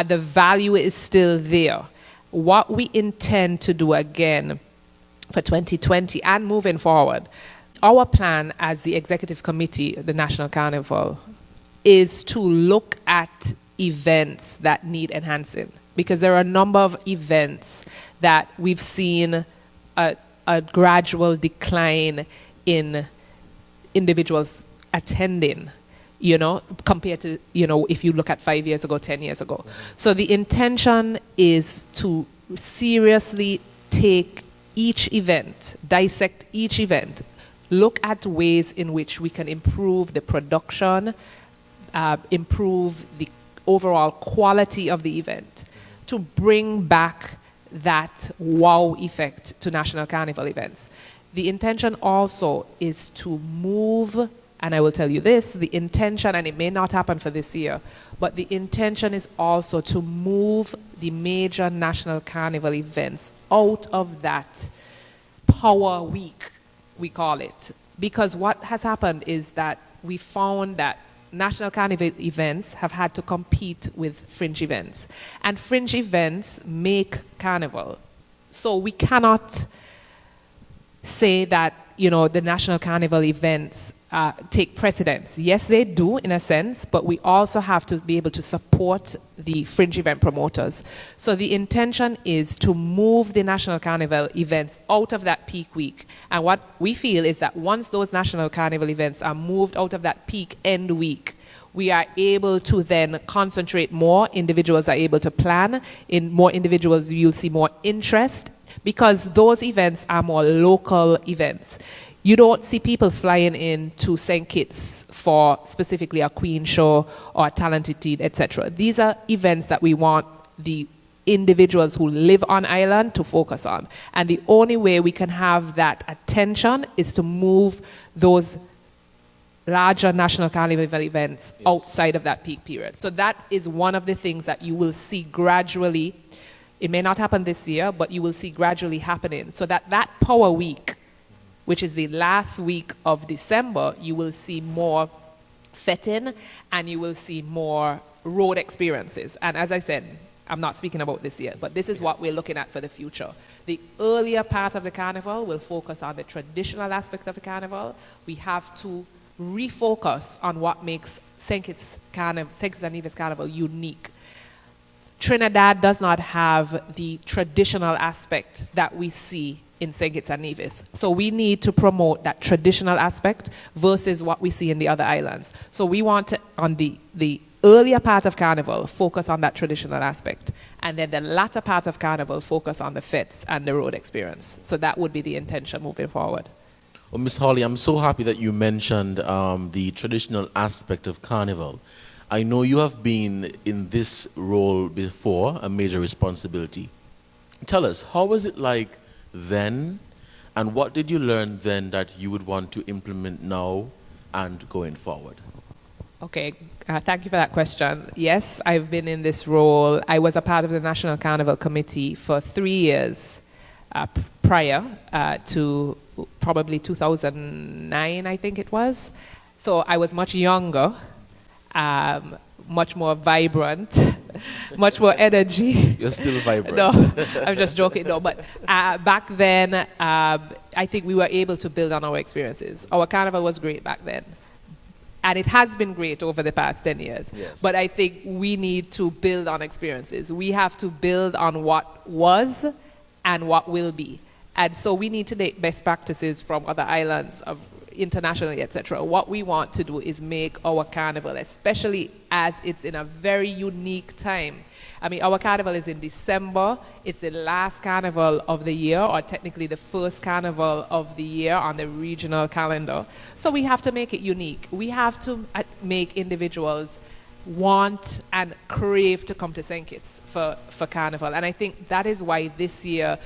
The value is still there. What we intend to do again for 2020 and moving forward, our plan as the executive committee, the National Carnival, is to look at events that need enhancing. Because there are a number of events that we've seen a gradual decline in individuals attending, compared to, if you look at 5 years ago, 10 years ago. So the intention is to seriously take each event, dissect each event, look at ways in which we can improve the production, improve the overall quality of the event, to bring back that wow effect to National Carnival events. The intention also is to move, and I will tell you this, the intention, and it may not happen for this year, but the intention is also to move the major National Carnival events out of that power week, we call it. Because what has happened is that we found that National Carnival events have had to compete with fringe events. And fringe events make Carnival. So we cannot say that, the National Carnival events take precedence. Yes, they do in a sense, but we also have to be able to support the fringe event promoters. So the intention is to move the National Carnival events out of that peak week. And what we feel is that once those National Carnival events are moved out of that peak end week, we are able to then concentrate more. Individuals are able to plan. In more individuals, you'll see more interest because those events are more local events. You don't see people flying in to St. Kitts for specifically a Queen show or a Talented Teen, etc. These are events that we want the individuals who live on island to focus on. And the only way we can have that attention is to move those larger National Carnival events outside of that peak period. So that is one of the things that you will see gradually. It may not happen this year, but you will see gradually happening. So that Power Week, which is the last week of December, you will see more fetting and you will see more road experiences. And as I said, I'm not speaking about this yet, but this is what we're looking at for the future. The earlier part of the carnival will focus on the traditional aspect of the carnival. We have to refocus on what makes St. Kitts and Nevis Carnival unique. Trinidad does not have the traditional aspect that we see in St. Kitts and Nevis. So we need to promote that traditional aspect versus what we see in the other islands. So we want to, on the earlier part of Carnival, focus on that traditional aspect. And then the latter part of Carnival, focus on the fets and the road experience. So that would be the intention moving forward. Well, Ms. Hawley, I'm so happy that you mentioned the traditional aspect of Carnival. I know you have been in this role before, a major responsibility. Tell us, how was it like then, and what did you learn then that you would want to implement now and going forward? Okay, thank you for that question. Yes, I've been in this role. I was a part of the National Carnival Committee for 3 years prior to probably 2009, I think it was. So I was much younger, much more vibrant, much more energy. You're still vibrant. No, I'm just joking. No, but back then, I think we were able to build on our experiences. Our carnival was great back then. And it has been great over the past 10 years. Yes. But I think we need to build on experiences. We have to build on what was and what will be. And so we need to take best practices from other islands internationally, etc. What we want to do is make our carnival, especially as it's in a very unique time. I mean, our carnival is in December. It's the last carnival of the year, or technically the first carnival of the year on the regional calendar. So we have to make it unique. We have to make individuals want and crave to come to St. Kitts for carnival. And I think that is why this year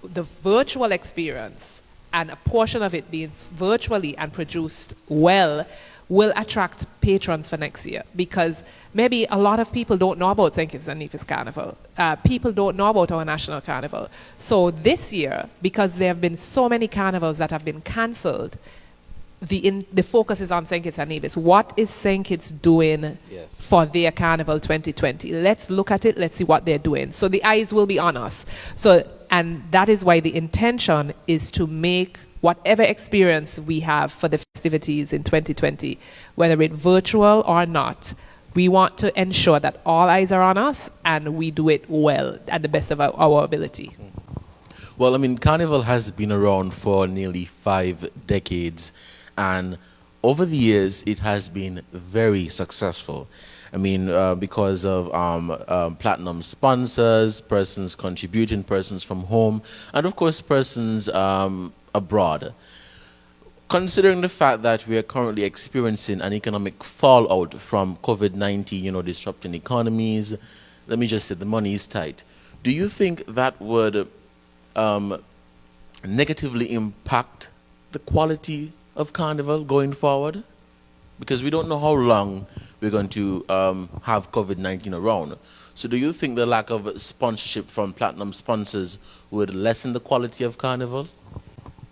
the virtual experience, and a portion of it being virtually and produced well, will attract patrons for next year, because maybe a lot of people don't know about St. Kitts and Nevis Carnival. People don't know about our national carnival. So this year, because there have been so many carnivals that have been cancelled, the focus is on St. Kitts and Nevis. What is St. Kitts doing for their Carnival 2020? Let's look at it. Let's see what they're doing. So the eyes will be on us. And that is why the intention is to make whatever experience we have for the festivities in 2020, whether it's virtual or not, we want to ensure that all eyes are on us and we do it well at the best of our ability. Well, I mean, Carnival has been around for nearly 5 decades, and over the years it has been very successful. I mean, because of platinum sponsors, persons contributing, persons from home, and of course persons abroad. Considering the fact that we are currently experiencing an economic fallout from COVID-19, disrupting economies, let me just say the money is tight. Do you think that would negatively impact the quality of Carnival going forward? Because we don't know how long we're going to have COVID-19 around. So do you think the lack of sponsorship from platinum sponsors would lessen the quality of Carnival?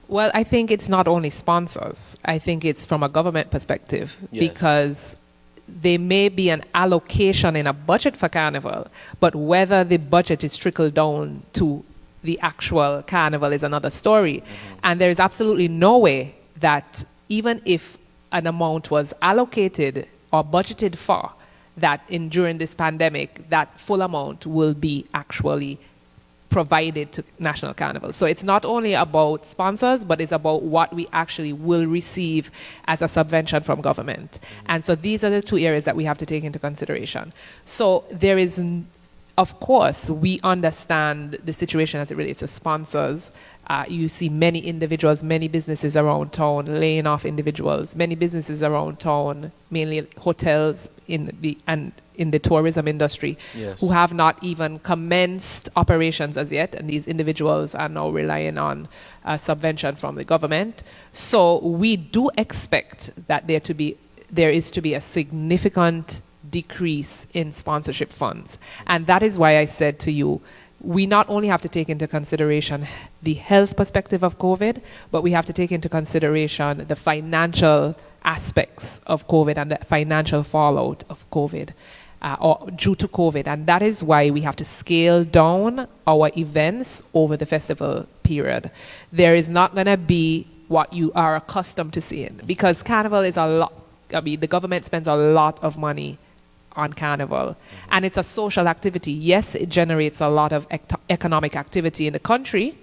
Well, I think it's not only sponsors. I think it's from a government perspective, because there may be an allocation in a budget for Carnival, but whether the budget is trickled down to the actual Carnival is another story. And there is absolutely no way that even if an amount was allocated or budgeted for, that during this pandemic, that full amount will be actually provided to National Carnival. So it's not only about sponsors, but it's about what we actually will receive as a subvention from government. And so these are the two areas that we have to take into consideration. So there is, of course, we understand the situation as it relates to sponsors. You see many individuals, many businesses around town laying off individuals, many businesses around town, mainly hotels in the tourism industry, who have not even commenced operations as yet, and these individuals are now relying on subvention from the government. So we do expect that there is to be a significant decrease in sponsorship funds. And that is why I said to you, we not only have to take into consideration the health perspective of COVID, but we have to take into consideration the financial aspects of COVID and the financial fallout of COVID, or due to COVID. And that is why we have to scale down our events over the festival period. There is not going to be what you are accustomed to seeing, because Carnival is a lot, the government spends a lot of money on Carnival, and it's a social activity. Yes, it generates a lot of economic activity in the country,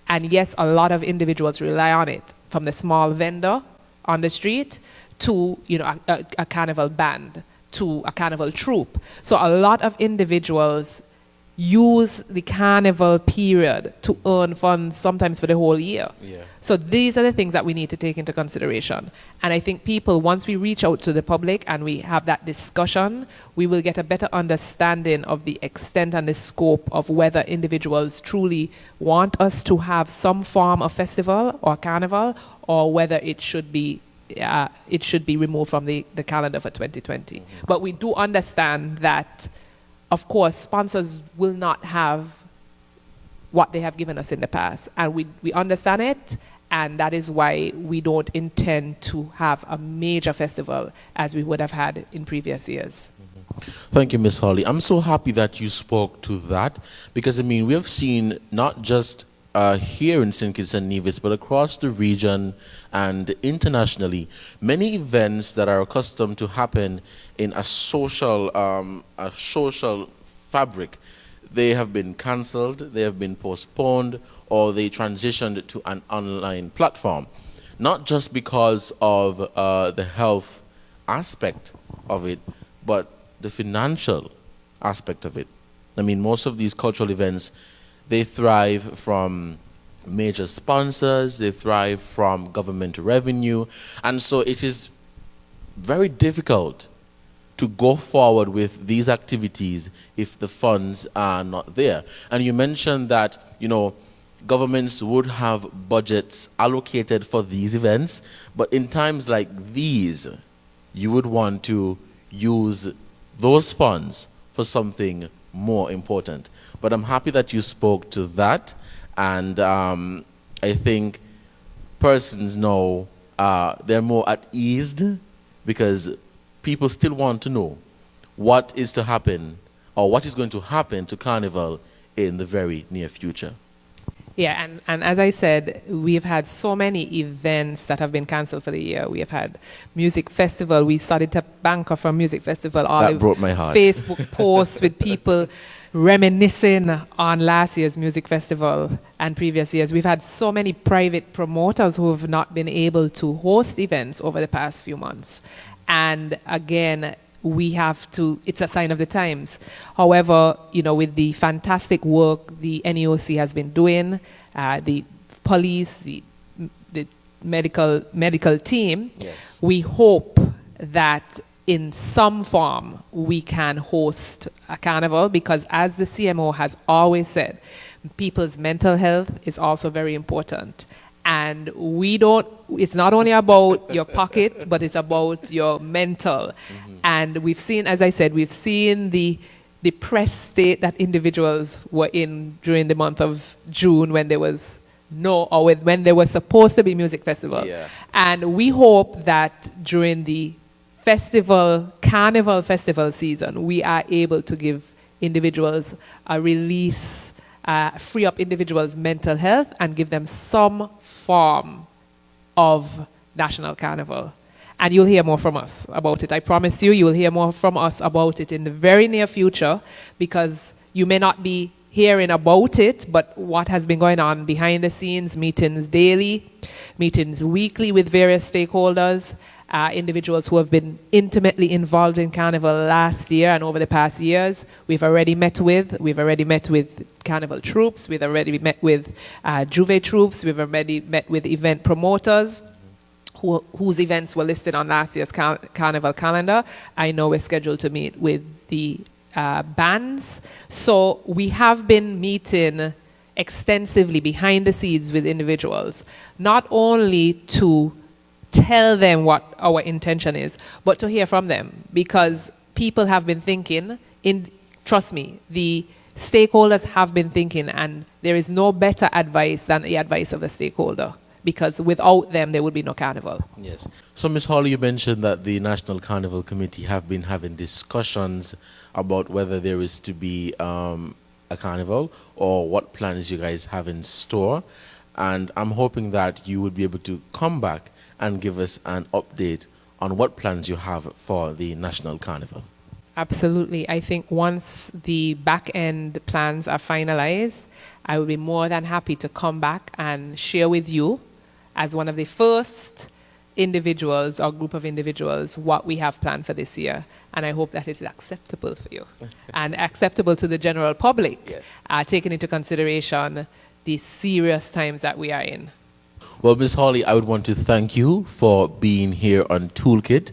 and yes, a lot of individuals rely on it, from the small vendor on the street to a Carnival band to a Carnival troupe. So a lot of individuals use the Carnival period to earn funds, sometimes for the whole year. So these are the things that we need to take into consideration. And I think people, once we reach out to the public and we have that discussion, we will get a better understanding of the extent and the scope of whether individuals truly want us to have some form of festival or Carnival, or whether it should be removed from the calendar for 2020. But we do understand that, of course, sponsors will not have what they have given us in the past. And we understand it, and that is why we don't intend to have a major festival as we would have had in previous years. Thank you, Ms. Holly. I'm so happy that you spoke to that, because, we have seen not just here in St. Kitts and Nevis, but across the region and internationally, many events that are accustomed to happen in a social fabric, they have been cancelled, they have been postponed, or they transitioned to an online platform. not just because of the health aspect of it, but the financial aspect of it. I mean, most of these cultural events, they thrive from major sponsors, they thrive from government revenue, and so it is very difficult to go forward with these activities if the funds are not there. And you mentioned that, governments would have budgets allocated for these events, but in times like these, you would want to use those funds for something more important. But I'm happy that you spoke to that, and I think persons know they're more at ease because people still want to know what is to happen or what is going to happen to Carnival in the very near future. Yeah, and as I said, we've had so many events that have been cancelled for the year. We have had music festival. We started to banker for music festival. All That broke my heart. Facebook posts with people reminiscing on last year's music festival and previous years. We've had so many private promoters who have not been able to host events over the past few months. And again, we have to, it's a sign of the times. However, with the fantastic work the NEOC has been doing, the police, the medical team, Yes. we hope that in some form we can host a carnival, because as the CMO has always said, people's mental health is also very important. And it's not only about your pocket, but it's about your mental. Mm-hmm. And we've seen, as I said, the depressed state that individuals were in during the month of June when there was when there was supposed to be music festival. Yeah. And we hope that during the carnival festival season, we are able to give individuals a release, free up individuals' mental health and give them some form of national carnival. And you'll hear more from us about it. I promise you will hear more from us about it in the very near future, because you may not be hearing about it, but what has been going on behind the scenes, meetings daily, meetings weekly with various stakeholders, individuals who have been intimately involved in Carnival last year and over the past years. We've already met with Carnival troops, we've already met with Juve troops, we've already met with event promoters whose events were listed on last year's Carnival calendar. I know we're scheduled to meet with the bands. So we have been meeting extensively behind the scenes with individuals, not only to tell them what our intention is, but to hear from them, because people have been thinking, trust me, the stakeholders have been thinking, and there is no better advice than the advice of the stakeholder, because without them there would be no carnival. Yes. So, Ms. Hawley, you mentioned that the National Carnival Committee have been having discussions about whether there is to be a carnival or what plans you guys have in store, and I'm hoping that you would be able to come back and give us an update on what plans you have for the National Carnival. Absolutely. I think once the back-end plans are finalized, I will be more than happy to come back and share with you, as one of the first individuals or group of individuals, what we have planned for this year. And I hope that is acceptable for you and acceptable to the general public, yes. Taking into consideration the serious times that we are in. Well, Ms. Hawley, I would want to thank you for being here on Toolkit,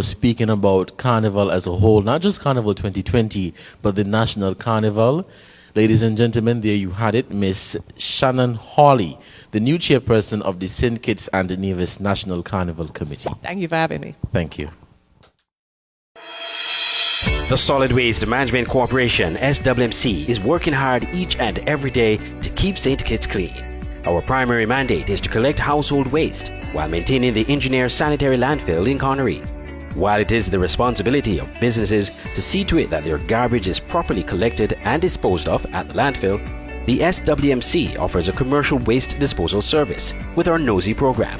speaking about Carnival as a whole, not just Carnival 2020, but the National Carnival. Ladies and gentlemen, there you had it, Miss Shannon Hawley, the new chairperson of the St. Kitts and Nevis National Carnival Committee. Thank you for having me. Thank you. The Solid Waste Management Corporation, SWMC, is working hard each and every day to keep St. Kitts clean. Our primary mandate is to collect household waste while maintaining the engineer sanitary landfill in Connery. While it is the responsibility of businesses to see to it that their garbage is properly collected and disposed of at the landfill, the SWMC offers a commercial waste disposal service with our Nosy program.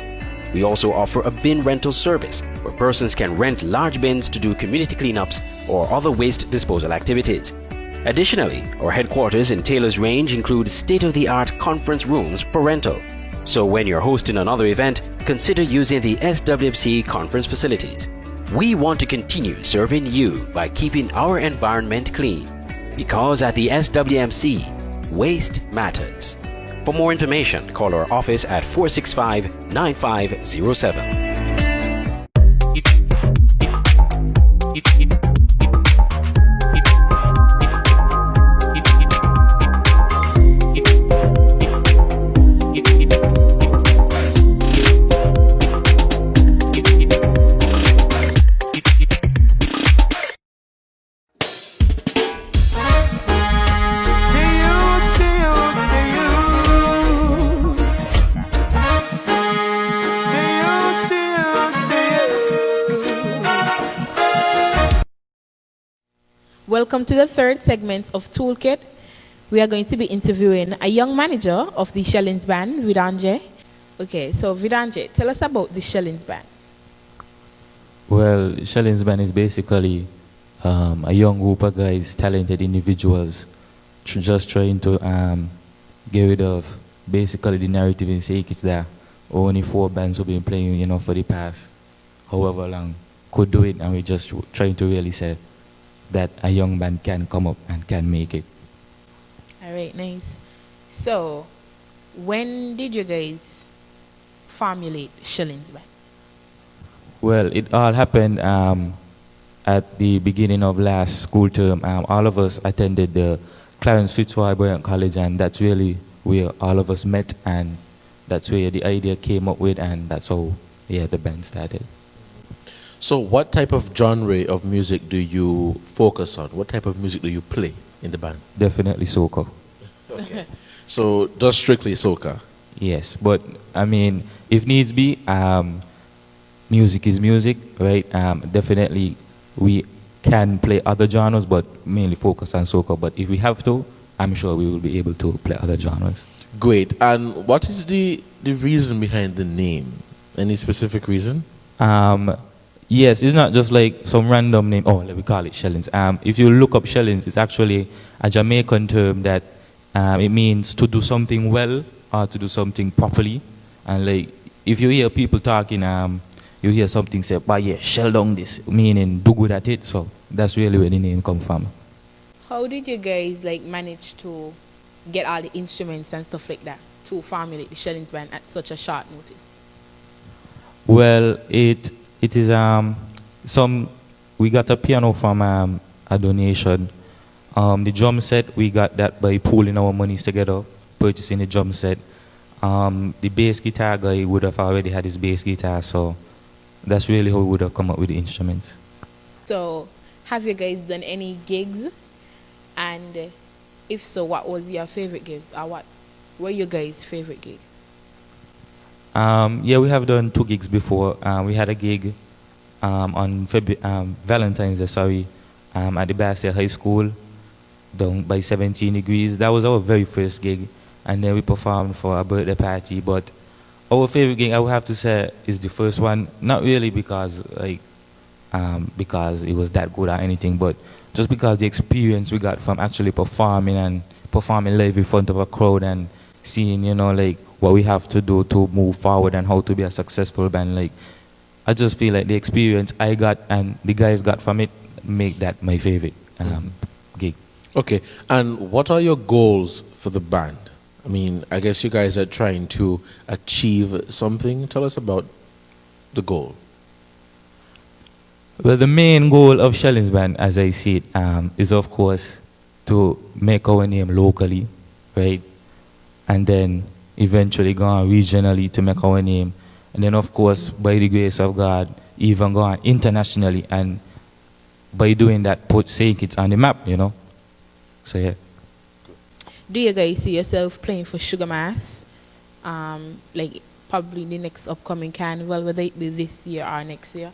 We also offer a bin rental service where persons can rent large bins to do community cleanups or other waste disposal activities. Additionally, our headquarters in Taylor's Range include state-of-the-art conference rooms for rental. So when you're hosting another event, consider using the SWMC conference facilities. We want to continue serving you by keeping our environment clean. Because at the SWMC, waste matters. For more information, call our office at 465-9507. Welcome to the third segment of Toolkit. We are going to be interviewing a young manager of the Shellings Band, Vidanje. Okay, so Vidanje, tell us about the Shellings Band. Well, Shellings Band is basically a young group of guys, talented individuals, just trying to get rid of basically the narrative in St. Kitts that only 4 bands have been playing, for the past however long could do it, and we're just trying to really say that a young band can come up and can make it. All right, nice. So, when did you guys formulate Shellings Band? Well, it all happened at the beginning of last school term. All of us attended the Clarence Fitzroy Bryant College, and that's really where all of us met, and that's where the idea came up with, and that's how the band started. So what type of genre of music do you focus on? What type of music do you play in the band? Definitely soca. Okay. So just strictly soca? Yes, but I mean, if needs be, music is music, right? Definitely we can play other genres, but mainly focus on soca. But if we have to, I'm sure we will be able to play other genres. Great. And what is the reason behind the name? Any specific reason? Yes, it's not just like some random name. Oh, let me call it Shellings. If you look up Shellings, it's actually a Jamaican term that it means to do something well or to do something properly. And like, if you hear people talking, you hear something say, "But yeah, shell down this," meaning do good at it. So that's really where the name comes from. How did you guys manage to get all the instruments and stuff like that to formulate the Shellings Band at such a short notice? Well, it is we got a piano from a donation. The drum set, we got that by pooling our monies together, purchasing the drum set. The bass guitar guy would have already had his bass guitar, so that's really how we would have come up with the instruments. So, have you guys done any gigs? And if so, what was your favorite gigs, or what were your guys' favorite gig? Yeah, we have done 2 gigs before. We had a gig on Valentine's Day, at the Bastia High School, down by 17 degrees. That was our very first gig, and then we performed for a birthday party. But our favorite gig, I would have to say, is the first one. Not really because it was that good or anything, but just because the experience we got from actually performing live in front of a crowd and seeing, what we have to do to move forward and how to be a successful band. I just feel like the experience I got and the guys got from it make that my favorite gig. Okay, and what are your goals for the band? I mean, I guess you guys are trying to achieve something. Tell us about the goal. Well, the main goal of Shellings Band, as I see it, is of course to make our name locally, right? And then eventually go on regionally to make our name. And then, of course, by the grace of God, even go on internationally. And by doing that, put St. Kitts on the map, So, yeah. Do you guys see yourself playing for Sugar Mass? Probably the next upcoming carnival, whether it be this year or next year?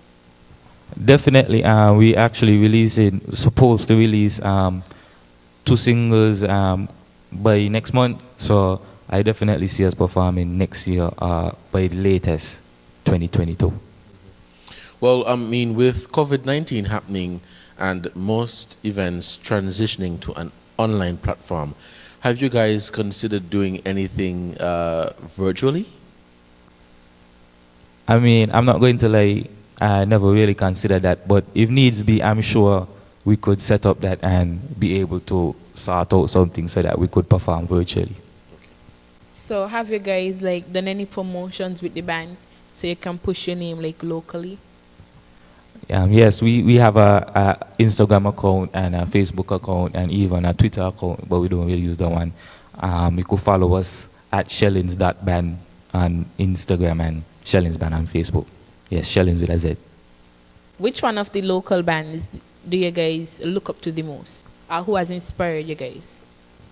Definitely. We actually supposed to release 2 singles by next month. So, I definitely see us performing next year by the latest 2022. Well, I mean, with COVID-19 happening and most events transitioning to an online platform, Have you guys considered doing anything virtually? I mean, I'm not going to lie, I never really considered that, but if needs be, I'm sure we could set up that and be able to sort out something so that we could perform virtually. So have you guys like done any promotions with the band so you can push your name like locally? Yes, we have a Instagram account and a Facebook account and even a Twitter account, but we don't really use that one. You could follow us at shellings.band on Instagram and Shellings Band on Facebook. Yes, Shellings with a Z. Which one of the local bands do you guys look up to the most? Or who has inspired you guys?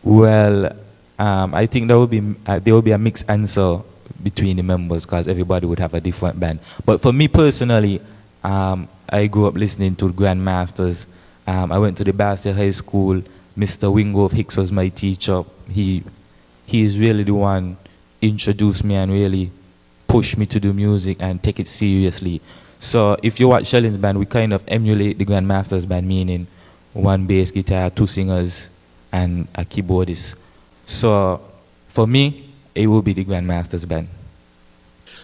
Well, I think there will be a mixed answer between the members because everybody would have a different band. But for me personally, I grew up listening to Grandmasters. I went to the Bastille High School. Mr. Wingolf Hicks was my teacher. He is really the one introduced me and really pushed me to do music and take it seriously. So if you watch Shellings Band, we kind of emulate the Grandmasters band, meaning one bass guitar, two singers, and a keyboardist. So for me, it will be the Grandmasters band.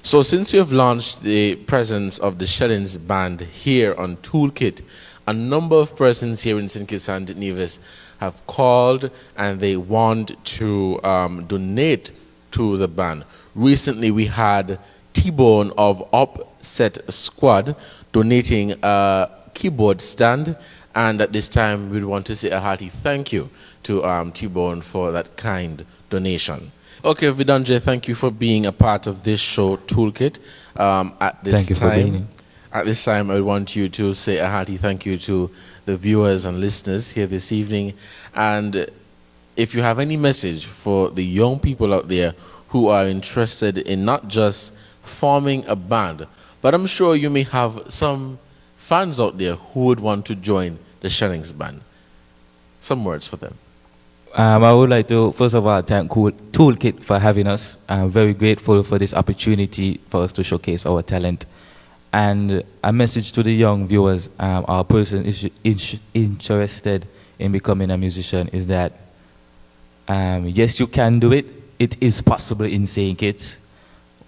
So since you have launched the presence of the Shellings Band here on Toolkit, a number of persons here in St. Kitts and Nevis have called and they want to donate to the band. Recently we had T-Bone of Upset Squad donating a keyboard stand, and at this time we want to say a hearty thank you to T-Bone for that kind donation. Okay, Vidanje, thank you for being a part of this show, Toolkit. At this time, I want you to say a hearty thank you to the viewers and listeners here this evening. And if you have any message for the young people out there who are interested in not just forming a band, but I'm sure you may have some fans out there who would want to join the Shellings Band. Some words for them. I would like to, first of all, thank Toolkit for having us. I'm very grateful for this opportunity for us to showcase our talent. And a message to the young viewers, our person is interested in becoming a musician is that, yes, you can do it. It is possible in St. Kitts.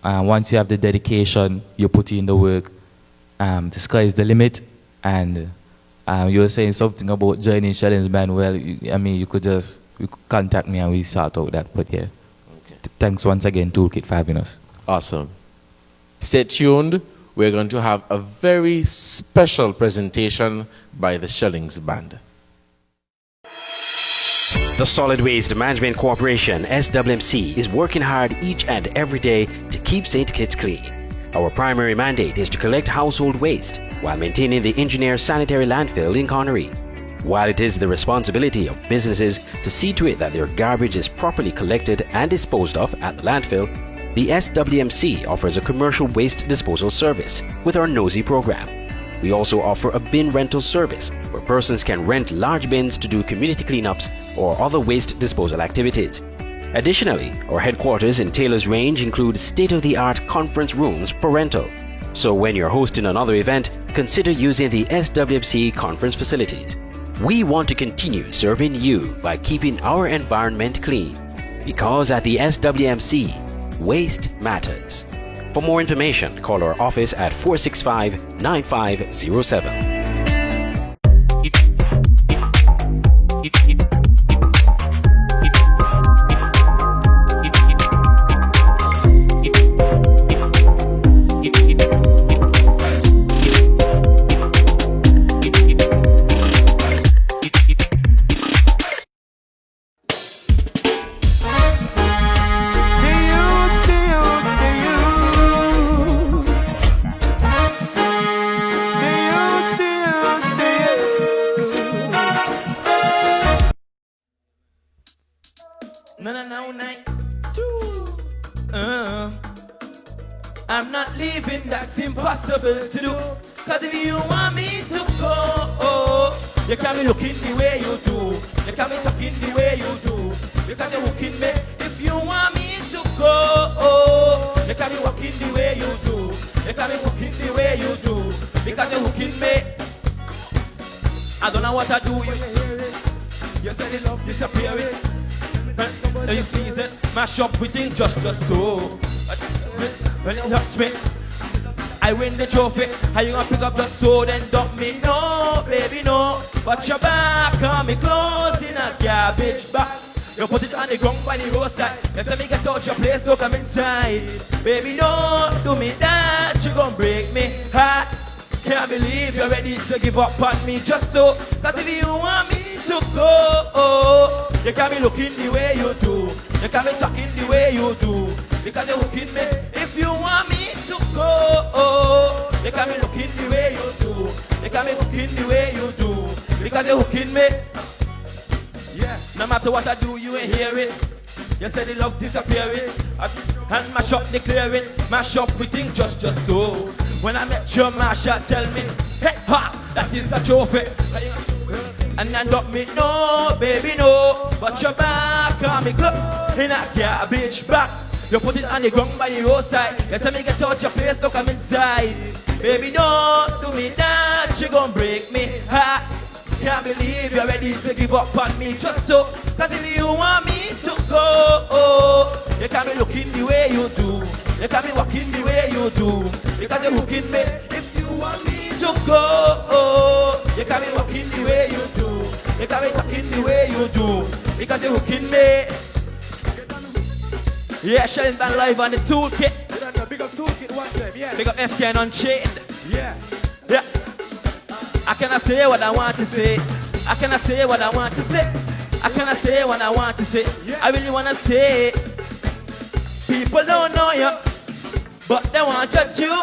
Once you have the dedication, you put in the work, the sky is the limit. And you were saying something about joining Shellings Band. Well, you could contact me and we sort out that. But yeah, thanks once again, Toolkit, for having us. Awesome. Stay tuned. We're going to have a very special presentation by the Shellings Band. The Solid Waste Management Corporation, SWMC, is working hard each and every day to keep St. Kitts clean. Our primary mandate is to collect household waste while maintaining the engineer's sanitary landfill in Connery. While it is the responsibility of businesses to see to it that their garbage is properly collected and disposed of at the landfill, the SWMC offers a commercial waste disposal service with our Nosy program. We also offer a bin rental service where persons can rent large bins to do community cleanups or other waste disposal activities. Additionally, our headquarters in Taylor's Range include state-of-the-art conference rooms for rental. So when you're hosting another event, consider using the SWMC conference facilities. We want to continue serving you by keeping our environment clean, because at the SWMC, waste matters. For more information, call our office at 465-9507. I'm not leaving, that's impossible to do. Cause if you want me to go, you can't be looking the way you do. You can't be talking the way you do. Because you're hooking me. If you want me to go, you can't be walking the way you do. You can't be walking the way you do. Because you're hooking me. I don't know what I do. You said the love disappearing. Now you see it, mash up with it just so. When it touch me, I win the trophy. How you gonna pick up the sword and dump me? No, baby, no. But your back on me close in a garbage bag. You put it on the ground by the roadside. You tell me get out your place, don't come inside. Baby, don't do me that. You gon' break me heart. Can't believe you're ready to give up on me just so. Cause if you want me to go, you can't be looking the way you do. You can't be talking the way you do. Because you're hooking me. If you want me to go, you can't be looking the way you do. You can't be looking the way you do. Because you're hooking me. Yeah. No matter what I do, you ain't hear it. You said the love disappearing. And mash up the clearing. Mash up with things just so. When I met your Marsha, tell me, hey ha, that is a trophy. And I got me, no, baby, no. But your back on me club in a garbage bag. You put it on the ground by the roadside. You tell me get out your place, don't come inside. Baby, don't do me that. You gon' break me heart. Can't believe you're ready to give up on me just so. Cause if you want me to go, you can't be looking the way you do. You can't be walking the way you do. Because you're hooking me. If you want me to go, you can't be walking the way you do. You can't be talking the way you do. Because you're hooking me. Yeah, Challenge Band live on the Toolkit. Big up Toolkit one time, yeah. Big up SK and Unchained. Yeah. Yeah. I cannot say what I want to say. I cannot say what I want to say. I cannot say what I want to say. I really want to say. People don't know you, but they want to judge you.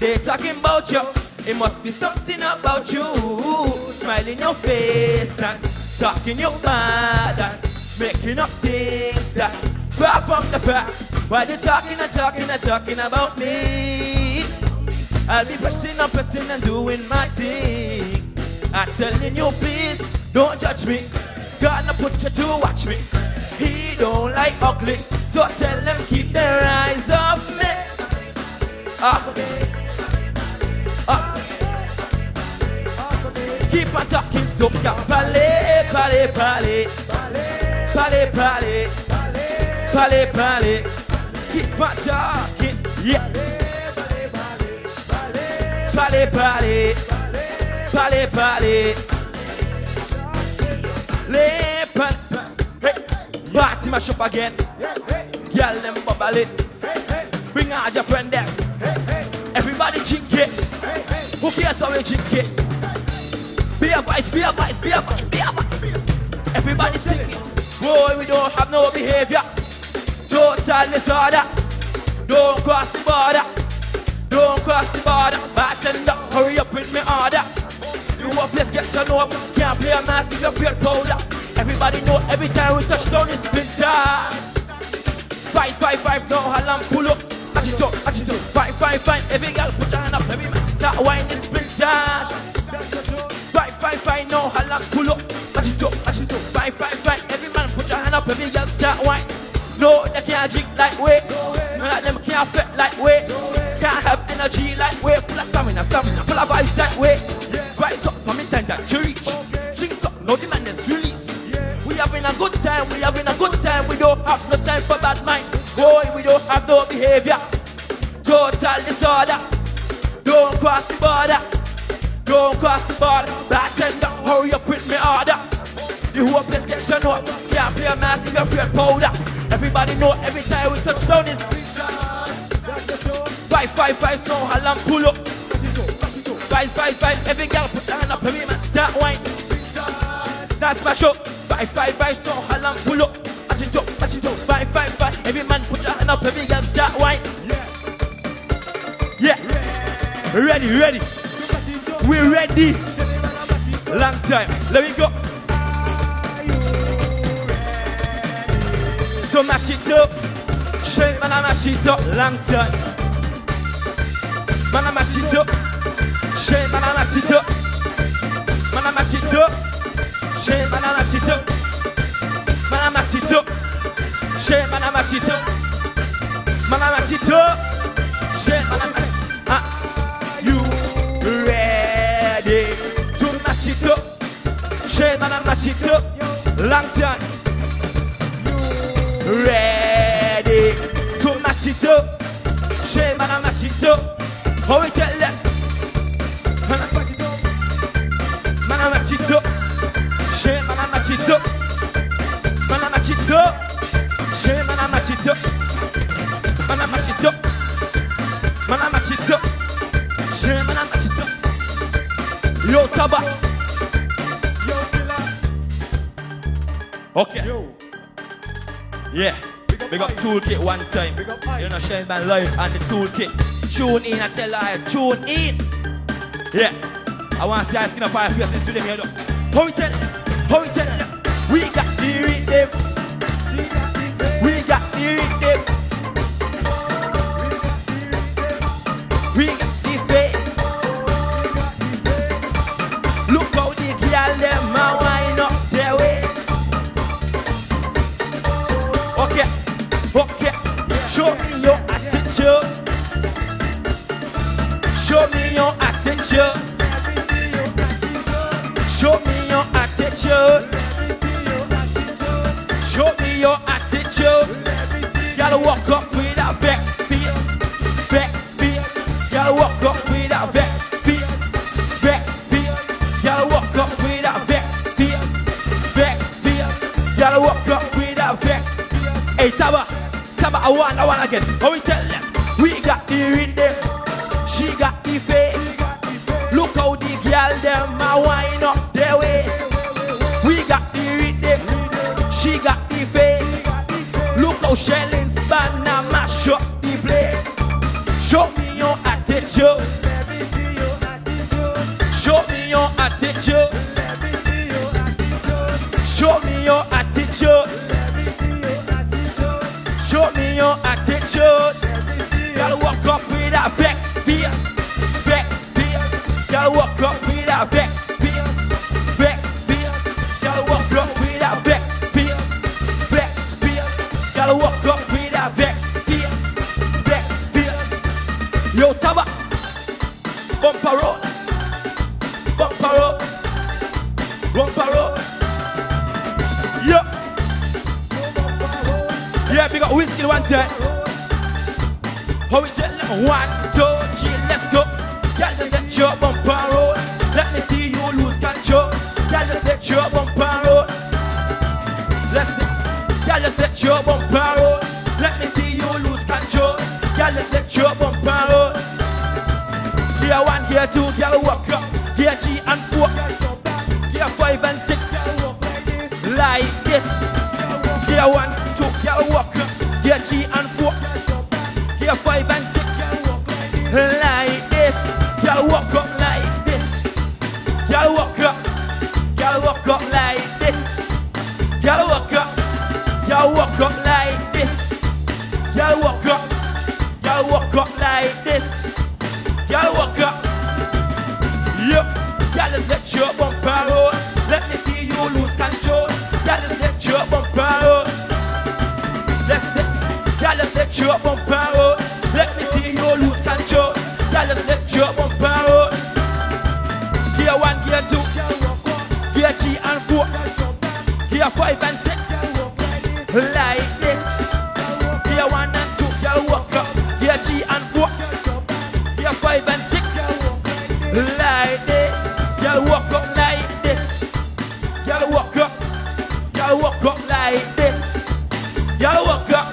They talking about you. It must be something about you. Smiling your face and talking your bad and making up things that far from the fact. Why they talking about me? I'll be pressing and doing my thing. I'm telling you, please, don't judge me. Gonna put you to watch me. He don't like ugly, so tell them keep their eyes off me. Off me. Off me. Keep on talking, so pale, pale, pale. Pale, pale. Pale, pale. Keep on talking, yeah. Pale, pale. Pale, pale. Le, pale, hey. Party mash up again. Girl, them bubble it. Bring out your friend them. Everybody drink it. Who cares how we drink it? Be a vice, be a vice, be a vice, be a vice. Everybody sing it. Boy, we don't have no behavior. Total disorder. Don't cross the border. Don't cross the border. Bartender, hurry up with me order. You want place get to know. Can't play a massive, you feel powder. Everybody know every time we touch down it's splinters. 555, no alarm, pull up. Agito, agito, 555. Every girl put your hand up, every man start whining splinters. 555, no alarm, pull up. Agito, agito, 555. Every man put your hand up, every girl start whining. No, they can't drink like way. None of them can't fret like way. Can't have energy like way. Full of stamina, full of vibes like way. Rise up from intendant to reach. Drinks up, no demand is release. We having a good time, we having a good time. We don't have no time for bad mind. Boy, we don't have no behavior. Total disorder. Don't cross the border. Don't cross the border. Bartender, hurry up with me order. The whole place gets turned up. Can't play a massive, you're afraid powder. Everybody know every time we touch down is 555, no alarm, pull up. 555, every girl put her hand up, every man start wine. That's my show. 555, no alarm, pull up. Match it up, 555, every man put your hand up, every girl start wine. Yeah, ready, ready. We're ready. Long time, let me go. So mash it up, shake man, I mash it up, long time. Man, I mash it up, shake man, I mash it up. Man, I mash it up, shake man, I mash it up. Man, I mash it up, shake man, I mash it up. Man, I mash it up, shake man, I mash it up. You ready to mash it up? Shake man, I mash it up, long time. ready to mash it up. Shell man, I mash it up. How we tell them? Man, I mash it up. Man, I mash it up. Shell man, I mash it up. Man, I mash it up. Shell man, I mash it up. Man, I mash it up. Man, I mash it up. Shell man, I mash it up. Yo, Taba. Yo, killer. Okay. Yo. Yeah. Big up Toolkit one time. Big up Ike. You know, share my life on the Toolkit. Tune in and tell her, tune in. Yeah. I want to see ice cream fire faces to them here. How we tell them? How we tell them? We got the rhythm. We got the rhythm. We got the faith. Look how the girl them a wind up their waist. Okay, okay. Show me your attitude. Show me your attitude. Show me your attitude. Show me your attitude. Gotta walk up with a vex feel. Vex feel. Gotta walk up with a vex feel. Vex feel. Gotta walk up with a vex feel. Vex feel. Gotta walk up with a vex. Hey Taba, Taba, I want again. How we tell them? We got the rhythm. She got the face. Look how the girl them a wind up their waist. We got the rhythm. She got the face. Look how Shelling's band a mash up the place. Show me your attitude. Show me your attitude. Show me your attitude. Show me your attitude. Gotta walk up with a vex fear. Vex fear. Gotta walk up with a vex fear. Vex fear. Gotta walk up with a vex fear. Vex fear. Gotta walk up with a vex fear. Vex fear. Yo Taba. Bumper road. Bumper road. Bumper road. Yo. Yeah, big up whiskey one time. How we tell them? 1, 2, 3, let's go. Y'all just let your bumper roll. Let me see you lose control. Y'all just let your bumper roll. Y'all just let your bumper roll. Let me see you lose control. Y'all just let your bumper roll. Gear 1, gear 2, y'all walk up. Gear 3 and 4. Gear 5 and 6. Like this. Gear 1, 2, y'all walk up. Gear 3 and 4. Gear 5 and 6. Like this. Y'all walk up like this. Y'all walk up. Y'all walk up like this. Y'all walk up. Y'all walk up like this. Y'all walk up. Y'all walk up like this. Y'all walk up. Yup. Y'all just let your bumper roll. Let me see you lose control. Y'all just let your bumper roll. Y'all just let your bumper roll. Let me see you lose control. Y'all just let your bumper roll. Gear 1, gear 2, gear 3 and 4, gear 5 and 6. Like this. Gear 1 and 2, y'all walk up. Gear 3 and 4, gear 5 and 6. Like this. Y'all walk up like this. Y'all walk up. Y'all walk up like this. Y'all walk up.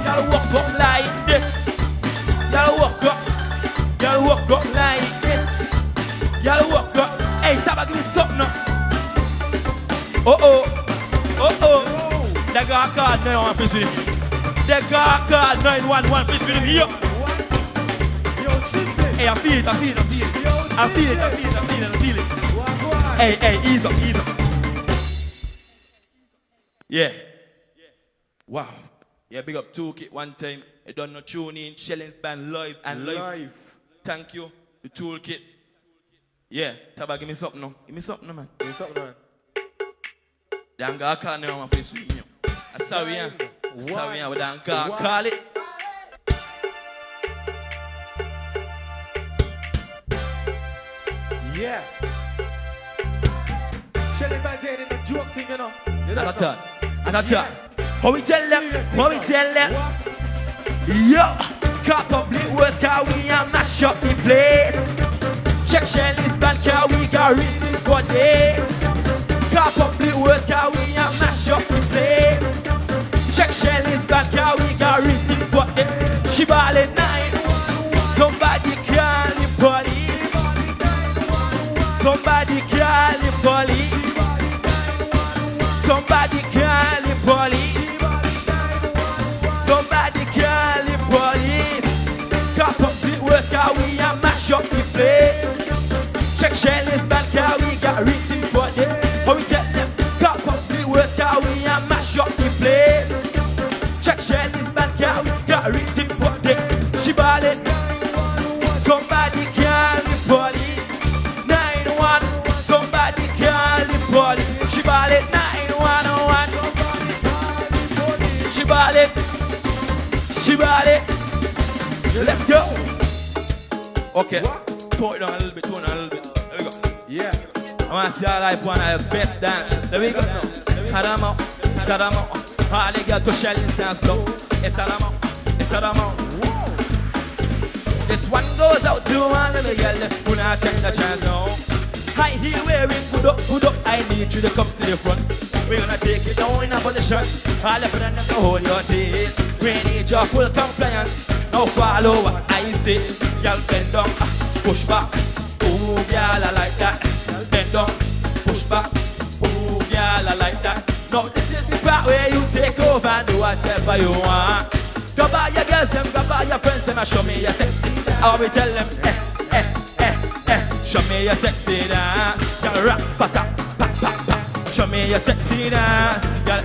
Y'all walk up like this. Y'all walk up. Y'all walk up like this. Y'all walk up. Hey, Taba, give me something now. Oh. They got a card 911, please with him. They got a card 911, please with him. Yo. Hey, I feel it. Hey, ease up. Yeah. Wow. Yeah, big up Toolkit one time. I done no tune in. Shelling's band live and live. Thank you, the Toolkit. Yeah, Taba, give me something now. Give me something now, man. They ain't got a call now on my face with me. I'm sorry, yeah. I'm sorry, yeah, but they ain't got a call it. Yeah. Shelling band's head in the joke thing, you know. Another turn. How we tell them? How we tell them? Yo, car public words, car we a mash up the place. Check shell is bad, car we got written for day. Car public words, car we a mash up the place. Check shell is bad, car we got written for day. She ballin' 9. Somebody call the police. Somebody call the police. Somebody call the police. Somebody call the police. Car public words, car we a mash up the place. Check shell is bad, car we got written for them. How we tell them? Car public words, car we a mash up the place. Check shell is bad, car we got written for them. She ballin'. Somebody call the police. 9-1. Somebody call the police. She ballin'. 911. She ballin'. She ballin'. Let's go. Okay. Tone it down a little bit. Tone it down a little bit. There we go. Yeah. I want to see all like one of the best dance. There we go. Sadamo. Sadamo. All they got to shell in dance flow. It's Sadamo. It's Sadamo. This one goes out to one of the girl who not take the chance now. High heel wearing, good up. I need you to come to the front. We're gonna take it down in a position. All of them to hold your teeth. We need your full compliance. Now follow what I say. Girl bend down, push back. Ooh, girl I like that. Bend down, push back. Ooh, girl I like that. Now this is the part where you take over and do whatever you want. Grab all your girls, them, grab all your friends, them, and show me your sexy. How we tell them, show me your sexy dance. Girl, rock, pata, pa, pa, pa. Show me your sexy dance. Girl,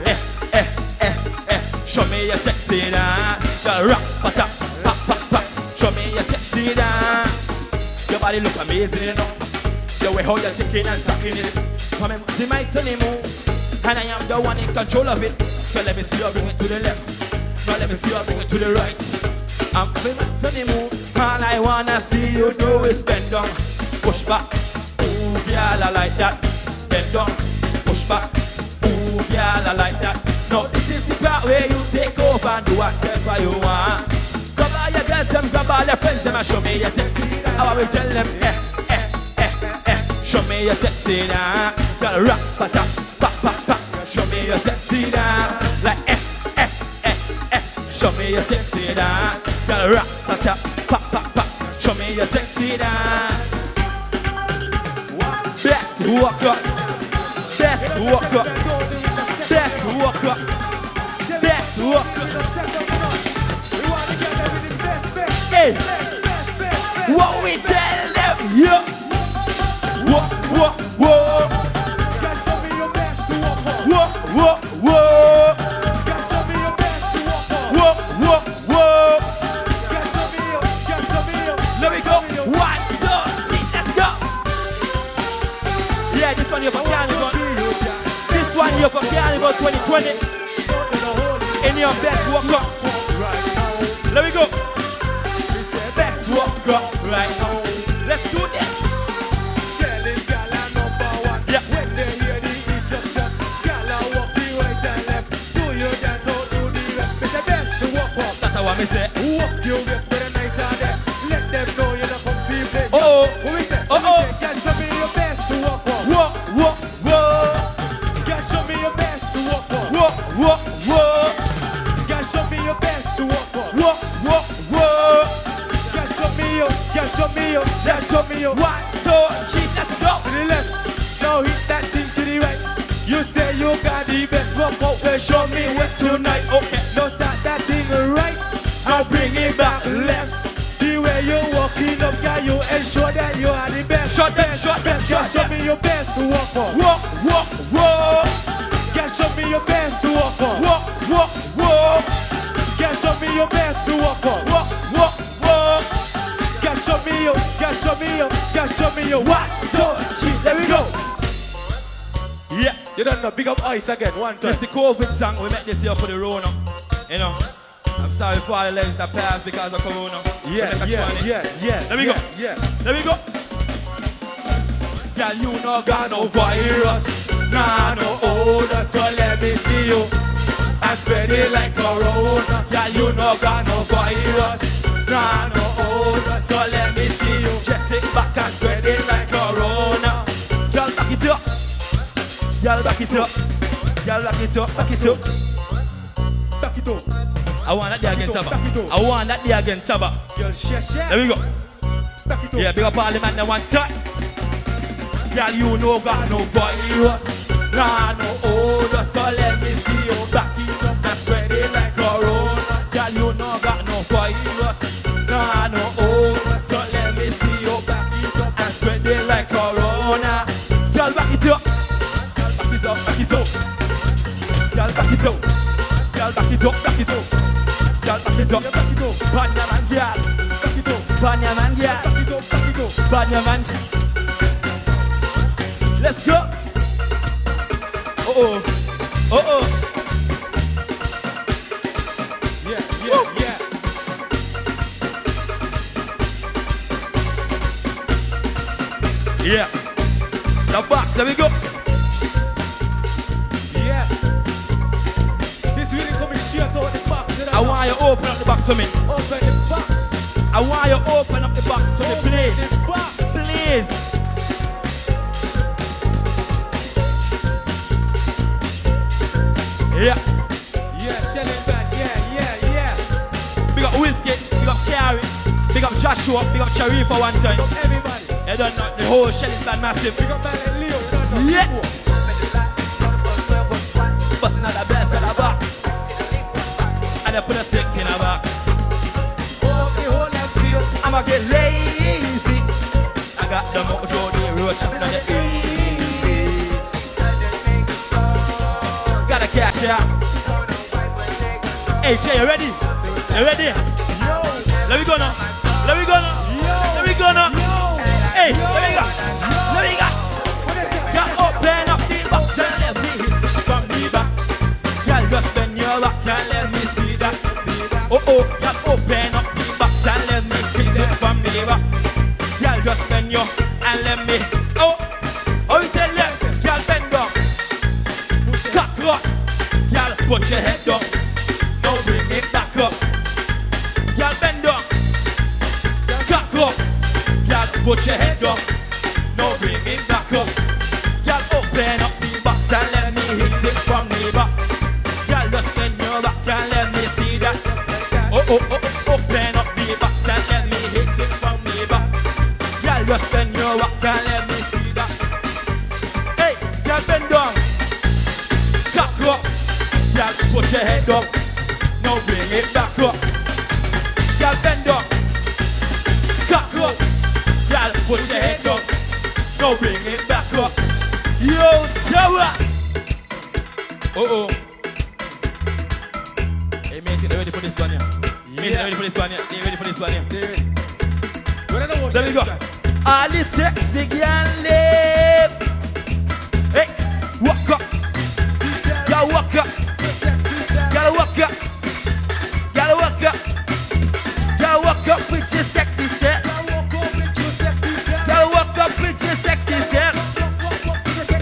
show me your sexy dance. Girl, rock, pata, pa, pa, pa. Show me your sexy dance. Your body look amazing, you know. The way how you're ticking and tapping it. Come and see my sunny move. And I am the one in control of it. So let me see you bring it to the left. Now let me see you bring it to the right. I'm feeling my sunny move. All I wanna see you do is bend down, push back. Ooh, girl, I like that. Bend down, push back. Ooh, girl, I like that. Now this is the part where you take over and do whatever you want. Grab all your girls, them, grab all your friends, them, and show me your sexy. How I will tell them, show me your sexy now. Girl, rock, pata, pa, pa, pa. Show me your sexy now. Like, show me your sexy now. Girl, rock, pata, pa, pa, pa. Show me your sexy now. Best walk up. Best walk up. Best walk up. Best walk up. Hey, what we tell them, yo. Whoa, whoa, whoa. Whoa, whoa, whoa. Whoa, whoa, whoa. Let me go. 1, 2, 3, let's go. Yeah, this one here for Carnival. This one here for Carnival 2020. In your best walk up. Let me go. Best walk up right now. Let's do this. Yeah. When they hear the instruction, gala walk the right and left. Do your dance out, do the rest. It's the best to walk up. That's what me say. Walk your rest for the night and day. Let them know you're not from free play. Oh, what we say? Oh, girl, show me your best to walk up. Whoa, whoa, whoa. Girl, show me your best to walk up. Whoa, whoa, whoa. Girl, show me your best to walk up. Whoa, whoa, whoa. Girl, show me your. Girl, show me your. Girl, show me your. 1, 2, 3, let's go. To the left. Now hit that thing to the right. You say you got the best workout. Well, show me what tonight. Okay, now start that thing right. I'll bring it back left. The way you're walking up, girl, you ensure that you are the best. Shut them, shut them, shut them. Show me your best to walk on. Whoa, whoa, whoa. Girl, show me your best to walk on. Whoa, whoa, whoa. Girl, show me your best to walk on. Whoa, whoa, whoa. Girl, show me your, girl, show me your, girl, show me your. 1, 2, 3, there we go. Yeah, you don't know, big up ice again, one time. It's the COVID song, we make this here for the Rona. You know, I'm sorry for all the ladies that passed because of Corona. Yeah. There we go. There we go. Girl, you no got no virus. Nah, no odor, so let me see you. and spread it like corona. Yeah, you no got no virus, nah, no odor. So let me see you just sit back and spread it like corona. Y'all back it up, y'all back it up, y'all back it up, back it up, back it up. I want that day again, Taba. I want that day again, Taba. There we go. Yeah, big up all the man that want time. Girl, you know got no virus, nah, no odor. So let me see you back it up and spread it like corona. Girl, you know got no virus, nah, no odor. So let me see you back it up and spread it like corona. Girl, back it up. Back it up, back it up. Girl, back it up. Girl, back it up, back it up. Girl, back it up, back it up. Banya man, girl. Back it up. Banya man, girl. Back it up, back it up. Banya man. Let's go. Uh-oh. Uh-oh. Yeah, yeah, woo, yeah. Yeah. The box, there we go. Yeah. This really coming straight out the box. I want you to open up the box for me. Open the box. I want you to open up the box for me, please. Please. Yeah. Yeah, Shelly Band, yeah. Big up Whiskey, big up Carrie, big up Joshua, big up Sharif for one time. Big up everybody. You don't know the whole Shelly Band massive. Big up Bell and Leo, you don't know. Yeah. Busting out the best of the box. And they put a stick in the box. I'ma get lazy. I got the mojo, the roach, and the easy. Gotta cash out. Hey Jay, you ready? You ready? Let me go now. Let me go now. Let me go now. Hey, let me go. Let me go. Gotta open up the box and let me hit it from the back. Y'all just bend your back and let me see that. Oh, y'all open up the box and let me hit it from the back. Y'all just bend your and let me. Oh, you tell them. Y'all bend down. Cock up. Y'all put your head down. Don't bring it back up. Y'all bend down. Cock up. Y'all put your head down. Don't bring it back up. Y'all open up the box and let me hit it from the back. Y'all just bend your back and let me see that. Oh, open up the box and let me hit it from the back. Y'all just bend your back and let me see that. Hey, y'all bend down. Cock up. Y'all put your head up. Now bring it back up. Y'all bend up. Cock up. Y'all put your head up. Now bring it back up. Yo, Tower. Hey, mate, you ready for this one, yeah? Mate, you ready for this one, yeah? You ready for this one, yeah? There we go. All the sexy girl live. Hey, walk up. Y'all walk up. Y'all walk up. Y'all walk up. Y'all walk up with your sexy step. Y'all walk up with your sexy step.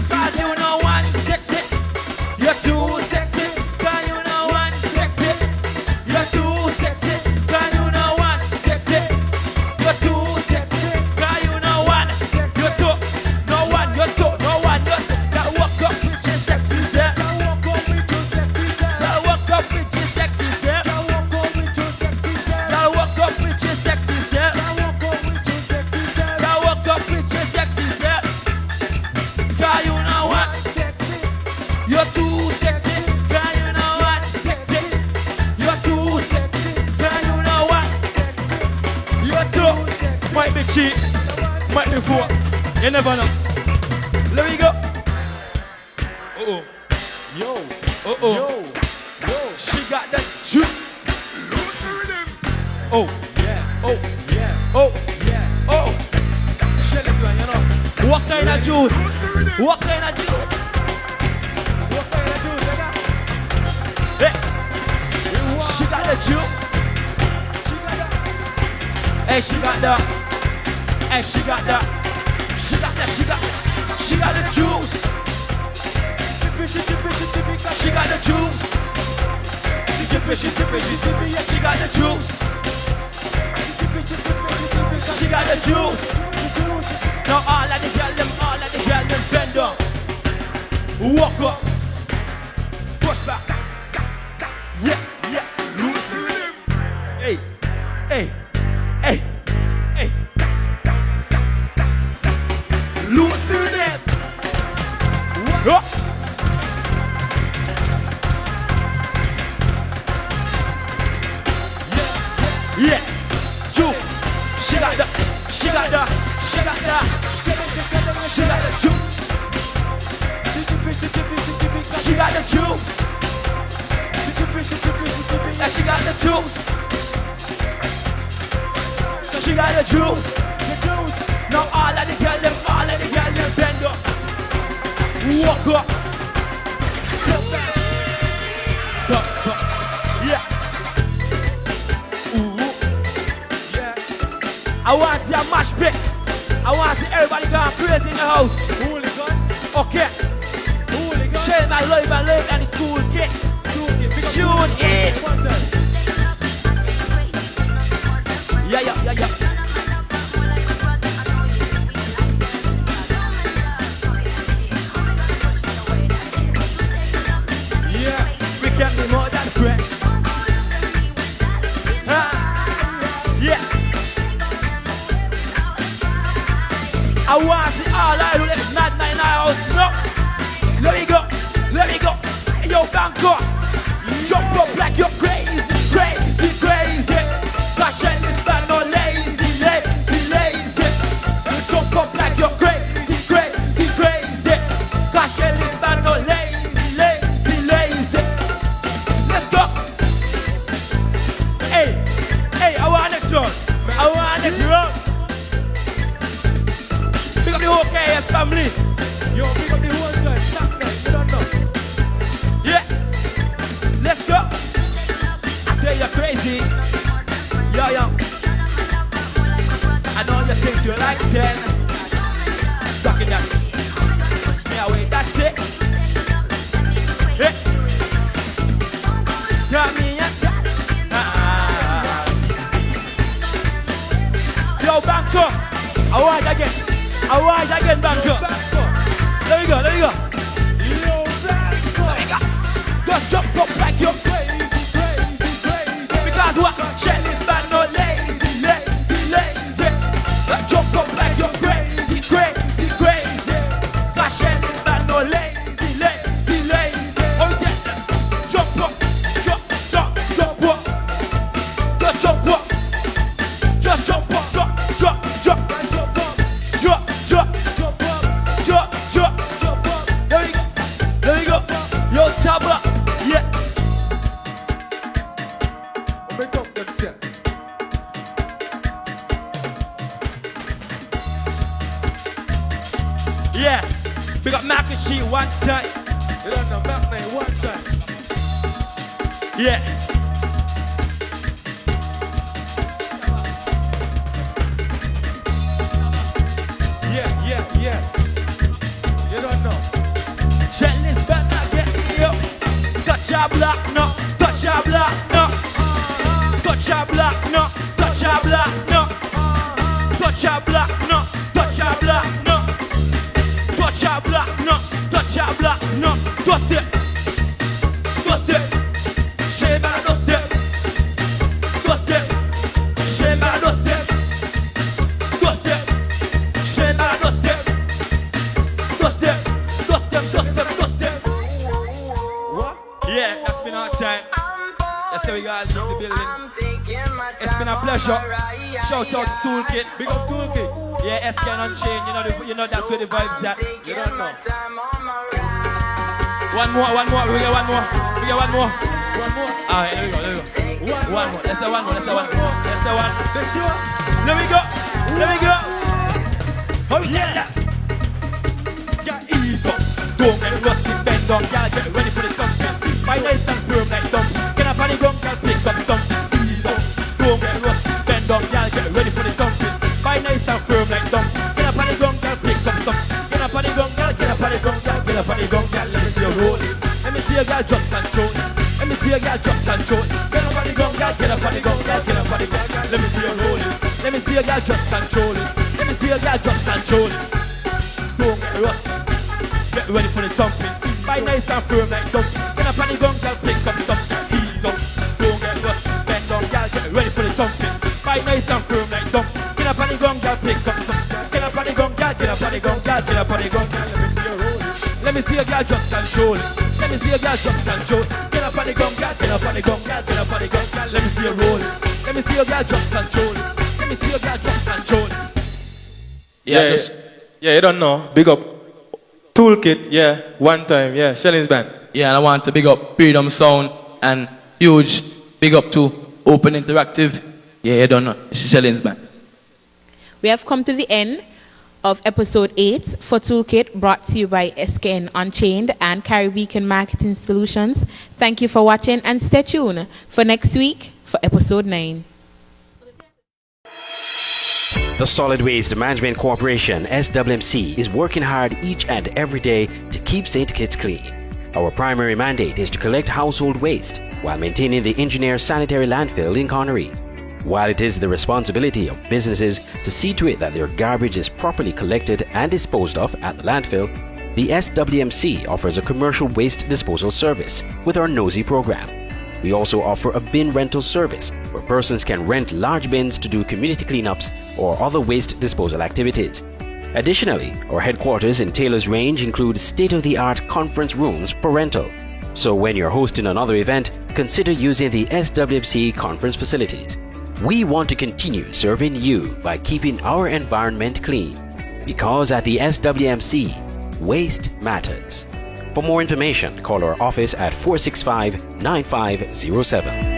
Cause you know one sexy. You're too sexy. Cause you know one sexy. You're too sexy. Cause you know one sexy. You're too sexy. Cause you know one. You're too. No one. You're too. No one. You're too. Y'all walk up with your sexy step. Y'all walk up with your sexy step. Y'all walk up with your sexy step. Y'all walk up with your sexy step. Cause you know what? You're too sexy. Cause you know what? Sexy. You're too sexy. Cause you know what? You're too. Might be cheap. Might be four. You never know. Let me go. Yo. She got that juice. Oh yeah. Shelly, you know. What kind of juice? What kind of juice? What kind of juice, nigga? Hey, she got the juice. Hey, she got the. Hey, she got the. She got the juice. She got the juice. She got the juice. She got the juice. Now all of the girl them bend down. Walk up. Push back. Yeah. Loose the rhythm. Hey. Loose the rhythm. What? Yeah. Juke. She got the juke. She got the juice. Yeah, she got the juice. She got the juice. Now all of the girls them bend up. Walk up. Yeah. Ooh. Yeah. I want to see a mash pit. I want to see everybody going crazy in the house. Okay. Share my love and the Toolkit. Tune in. Yeah. We can be more than friends. Yeah. I want to see all I do. Let's not in our house. No. Let me go. Yo, Bangkok. Jump up like you're crazy. Cause this band no lazy. You jump up like you're crazy. Cause this band no lazy. Let's go. Hey, I want next round. Pick up the whole KS family. Yo, pick up the whole guy. Stop that. You don't know. Yeah. Let's go. I say you're crazy. Yo. I know you think you're like 10. Talking that. Me away, that's it. Hey. Yeah, me Yo, Bangkok. I want again, Bangkok. There we go. Just jump up like you're crazy. Because what? Shelly's band no lazy. Jump up like you're crazy. Cause Shelly's band no lazy. Oh yeah. Jump up. Just jump up. There we go. Yo, Tabla. Yeah. Yeah. We got Mac and Sheet one time. You don't know Mac man one time. Yeah. Yeah. You don't know. Shelly's back again, yo. Touch your block, no. Touch your block, no. Touch your block, no. Touch your block, no. Touch your block, no. Touch your block, no. Touch your block, no. Touch your block, no. Dust it. Shame and dust it. Shame and dust it. Shame and dust it. Dust them. What? Yeah, that's been our time. That's how we guys in the building. It's been a pleasure. Shout out to Toolkit. Big up Toolkit. Yeah, SK Unchained. You know that's where the vibes at. You don't know. One more. We get one more. Alright, there we go. One more. Let's say one more. Let me go. Oh yeah. Get ease up. Don't get rusty, bend down. Y'all get ready for the thumping. My nice and firm like dump. Get up on the ground, girl, pick up something. Ease up. Don't get rusty, bend down. Y'all get ready for the thumping. My nice and firm like dump. Get up on the ground, girl, pick up something. Get up on the ground, girl. Let me see your girl just control it. Let me see a girl just control it. Get up on the ground, girl, get up on the ground, girl, get up on the ground. Let me see you roll it. Let me see a girl just control it. Let me see a girl just control it. Don't get rusty. Get ready for the thumping. By nice and firm like donkey. Get up on the ground, girl, pick up something. Tease up. Don't get rusty. Bend down, girl, get ready for the thumping. By nice and firm like donkey. Get up on the ground, girl, pick up something. Get up on the ground, girl, get up on the ground, girl, get up on the ground. Let me see a girl just control it. Let me see a girl just control it. Get up on the ground, girl, get up on the ground, girl, get up on the ground, girl. Let me see you roll it. Let me see a girl just control it. Let me see a girl just control it. Yeah, you don't know. Big up Toolkit, yeah, one time, yeah, Shellings Band. Yeah, and I want to big up Freedom Sound and huge big up to Open Interactive. Yeah, you don't know. It's Shellings Band. We have come to the end of episode 8 for Toolkit, brought to you by SKN Unchained and Caribbean Marketing Solutions. Thank you for watching and stay tuned for next week for episode 9. The Solid Waste Management Corporation, SWMC, is working hard each and every day to keep St. Kitts clean. Our primary mandate is to collect household waste while maintaining the engineer sanitary landfill in Connery. While it is the responsibility of businesses to see to it that their garbage is properly collected and disposed of at the landfill, the SWMC offers a commercial waste disposal service with our Nosy program. We also offer a bin rental service where persons can rent large bins to do community cleanups or other waste disposal activities. Additionally, our headquarters in Taylor's Range include state-of-the-art conference rooms for rental. So when you're hosting another event, consider using the SWMC conference facilities. We want to continue serving you by keeping our environment clean, because at the SWMC, waste matters. For more information, call our office at 465-9507.